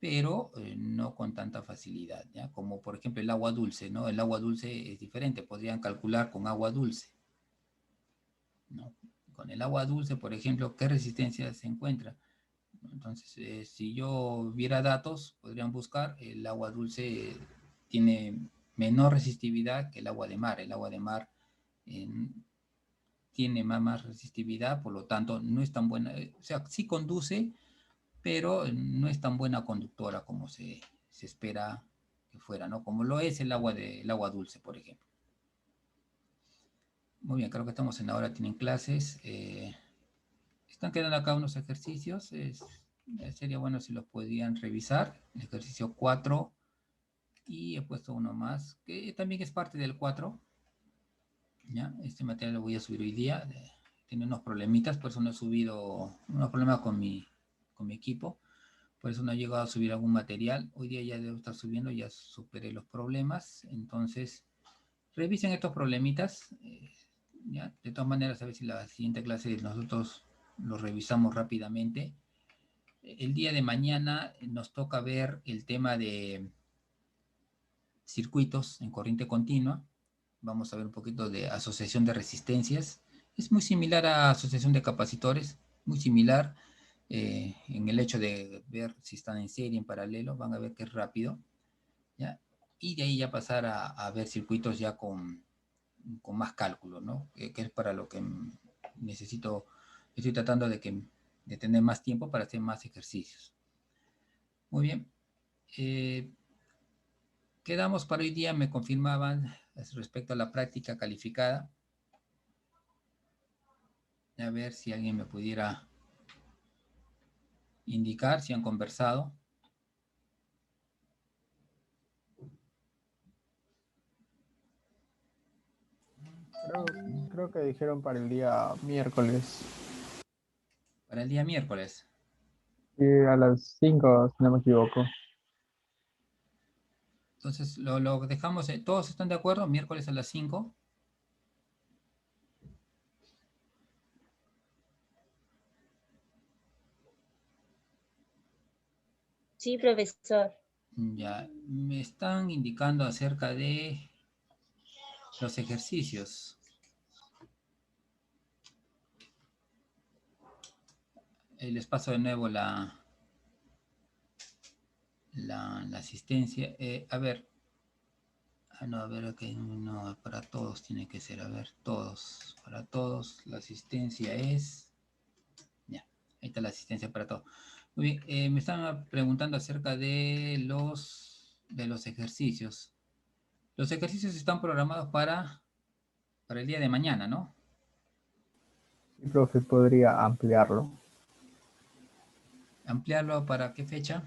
pero no con tanta facilidad, ¿ya? Como por ejemplo el agua dulce, ¿no? El agua dulce es diferente, podrían calcular con agua dulce, ¿no? Con el agua dulce, por ejemplo, ¿qué resistencia se encuentra? Entonces, si yo viera datos, podrían buscar, el agua dulce tiene menor resistividad que el agua de mar. El agua de mar eh, tiene más resistividad, por lo tanto, no es tan buena, o sea, sí conduce, pero no es tan buena conductora como se espera que fuera, ¿no? Como lo es el agua dulce, por ejemplo. Muy bien, creo que estamos en la hora, tienen clases. Están quedando acá unos ejercicios. Sería bueno si los podían revisar. El ejercicio 4 y he puesto uno más, que también es parte del 4. ¿Ya? Este material lo voy a subir hoy día. Tiene unos problemitas, por eso no he subido, unos problemas con mi equipo. Por eso no he llegado a subir algún material. Hoy día ya debo estar subiendo, ya superé los problemas. Entonces, revisen estos problemitas. ¿Ya? De todas maneras, a ver si la siguiente clase nosotros los revisamos rápidamente. El día de mañana nos toca ver el tema de circuitos en corriente continua. Vamos a ver un poquito de asociación de resistencias. Es muy similar a asociación de capacitores, muy similar en el hecho de ver si están en serie, en paralelo, van a ver que es rápido, ¿ya? Y de ahí ya pasar a ver circuitos ya con más cálculo, ¿no? Que es para lo que necesito, estoy tratando de tener más tiempo para hacer más ejercicios. Muy bien. Quedamos para hoy día, me confirmaban respecto a la práctica calificada. A ver si alguien me pudiera indicar si han conversado. Creo que dijeron para el día miércoles. Para el día miércoles. Sí, a las 5 si no me equivoco. Entonces lo dejamos, ¿todos están de acuerdo? Miércoles a las 5. Sí, profesor. Ya, me están indicando acerca de los ejercicios. Les paso de nuevo la asistencia. A ver, no, a ver, ok, no, para todos tiene que ser, a ver, todos, para todos, la asistencia es, ya, ahí está la asistencia para todos. Muy bien, me estaban preguntando acerca de los ejercicios. Los ejercicios están programados para el día de mañana, ¿no? Sí, profe, podría ampliarlo. ¿Ampliarlo para qué fecha?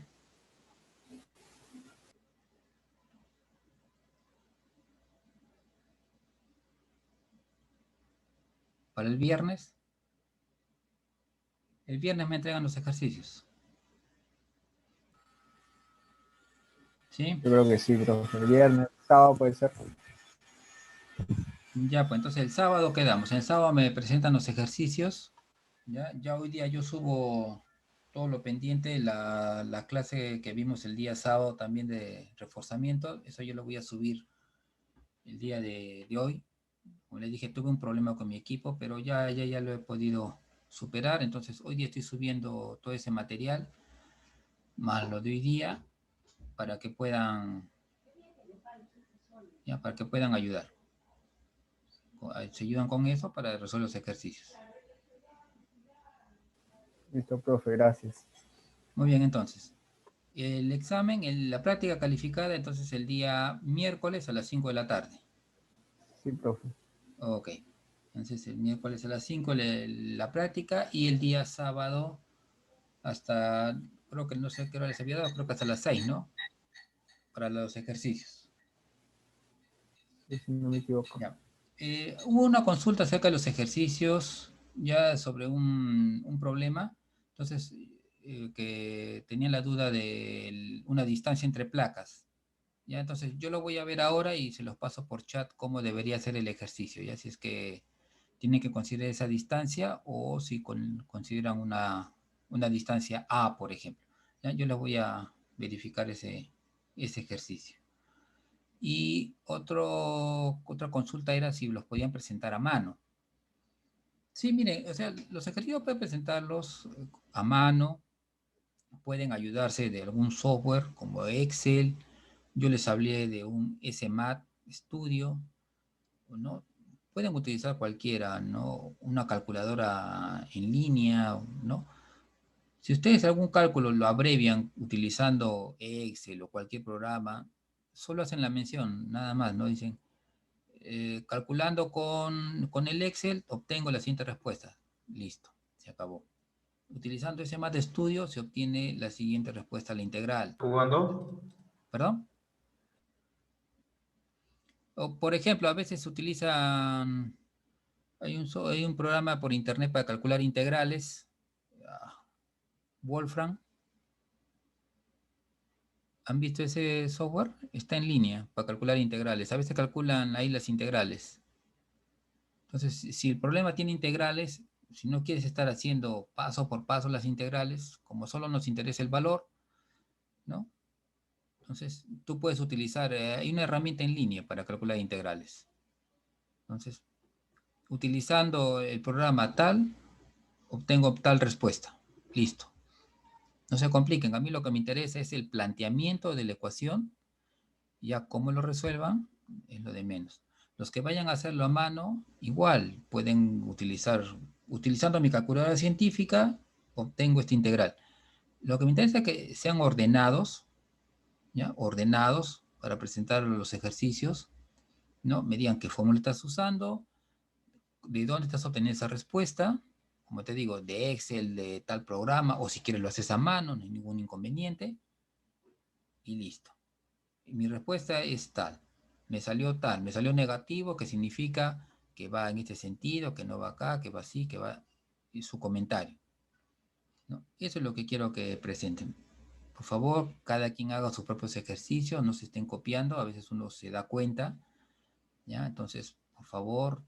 ¿Para el viernes? El viernes me entregan los ejercicios. ¿Sí? Yo creo que sí, profe. El viernes, sábado puede ser. Ya, pues entonces el sábado quedamos. El sábado me presentan los ejercicios. Ya hoy día yo subo todo lo pendiente, la clase que vimos el día sábado también de reforzamiento. Eso yo lo voy a subir el día de hoy. Como les dije, tuve un problema con mi equipo, pero ya lo he podido superar. Entonces hoy día estoy subiendo todo ese material, más lo de hoy día, para que puedan, para que puedan ayudar. Se ayudan con eso para resolver los ejercicios. Listo, profe, gracias. Muy bien, entonces. El examen, la práctica calificada, entonces el día miércoles a las 5 de la tarde. Sí, profe. Ok. Entonces el miércoles a las 5 la práctica y el día sábado hasta, creo que no sé qué hora les había dado, creo que hasta las 6, ¿no? Para los ejercicios. Sí, si no me equivoco. Ya. Hubo una consulta acerca de los ejercicios ya sobre un problema. Entonces, que tenía la duda de una distancia entre placas. Ya, entonces yo lo voy a ver ahora y se los paso por chat cómo debería ser el ejercicio, ya si es que tienen que considerar esa distancia o si consideran una distancia A, por ejemplo. ¿Ya? Yo les voy a verificar ese ejercicio. Y otra consulta era si los podían presentar a mano. Sí, miren, o sea, los ejercicios pueden presentarlos a mano, pueden ayudarse de algún software como Excel. Yo les hablé de un SMAT Studio, ¿no? Pueden utilizar cualquiera, ¿no? Una calculadora en línea, ¿no? Si ustedes algún cálculo lo abrevian utilizando Excel o cualquier programa, solo hacen la mención, nada más, ¿no? Dicen, calculando con el Excel, obtengo la siguiente respuesta. Listo, se acabó. Utilizando ese SMAT Studio se obtiene la siguiente respuesta a la integral. ¿Jugando? ¿Perdón? O, por ejemplo, a veces utilizan... Hay un programa por internet para calcular integrales. Wolfram. ¿Han visto ese software? Está en línea para calcular integrales. A veces calculan ahí las integrales. Entonces, si el problema tiene integrales, si no quieres estar haciendo paso por paso las integrales, como solo nos interesa el valor, ¿no? Entonces, tú puedes utilizar, hay una herramienta en línea para calcular integrales. Entonces, utilizando el programa tal, obtengo tal respuesta. Listo. No se compliquen. A mí lo que me interesa es el planteamiento de la ecuación. Ya cómo lo resuelvan es lo de menos. Los que vayan a hacerlo a mano, igual pueden utilizando mi calculadora científica, obtengo esta integral. Lo que me interesa es que sean ordenados, ¿ya? Ordenados para presentar los ejercicios, ¿no? Me digan qué fórmula estás usando, de dónde estás obteniendo esa respuesta, como te digo, de Excel, de tal programa, o si quieres lo haces a mano, no hay ningún inconveniente, y listo. Y mi respuesta es tal, me salió negativo, que significa que va en este sentido, que no va acá, que va así, que va, y su comentario, ¿no? Eso es lo que quiero que presenten. Por favor, cada quien haga sus propios ejercicios, no se estén copiando, a veces uno se da cuenta, ¿ya? Entonces, por favor,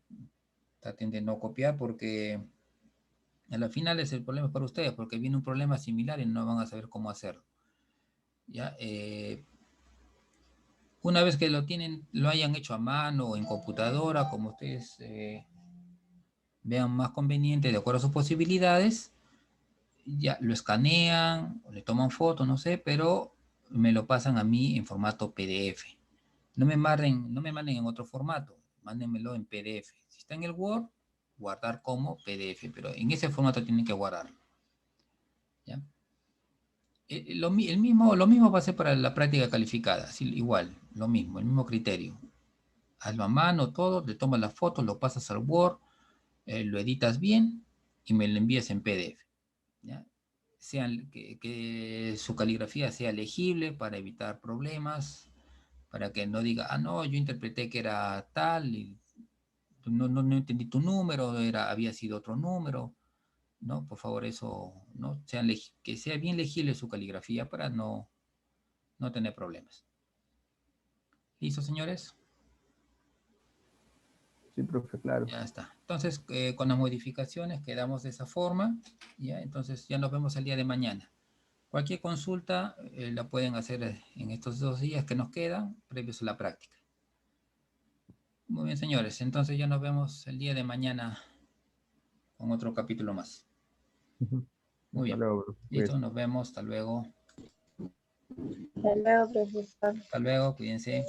traten de no copiar porque a la final es el problema para ustedes, porque viene un problema similar y no van a saber cómo hacerlo, ¿ya? Una vez que lo hayan hecho a mano o en computadora, como ustedes vean más conveniente, de acuerdo a sus posibilidades, ya lo escanean o le toman foto, no sé, pero me lo pasan a mí en formato PDF. No me manden en otro formato, mándenmelo en PDF. Si está en el Word, guardar como PDF, pero en ese formato tienen que guardarlo, ¿ya? Lo mismo va a ser para la práctica calificada, ¿sí? Igual, lo mismo, el mismo criterio. Hazlo a mano todo, le tomas la foto, lo pasas al Word, lo editas bien y me lo envías en PDF, ¿ya? Que su caligrafía sea legible para evitar problemas, para que no diga, ah, no, yo interpreté que era tal y no entendí tu número, había sido otro número, ¿no? Por favor, eso, ¿no? Que sea bien legible su caligrafía para no tener problemas. ¿Listo, señores? Sí, profe, claro. Ya está. Entonces, con las modificaciones quedamos de esa forma, ¿ya? Entonces, ya nos vemos el día de mañana. Cualquier consulta la pueden hacer en estos 2 días que nos quedan, previos a la práctica. Muy bien, señores. Entonces, ya nos vemos el día de mañana con otro capítulo más. Muy bien. Hasta luego, profe. Listo, nos vemos. Hasta luego. Hasta luego, profesor. Hasta luego, cuídense.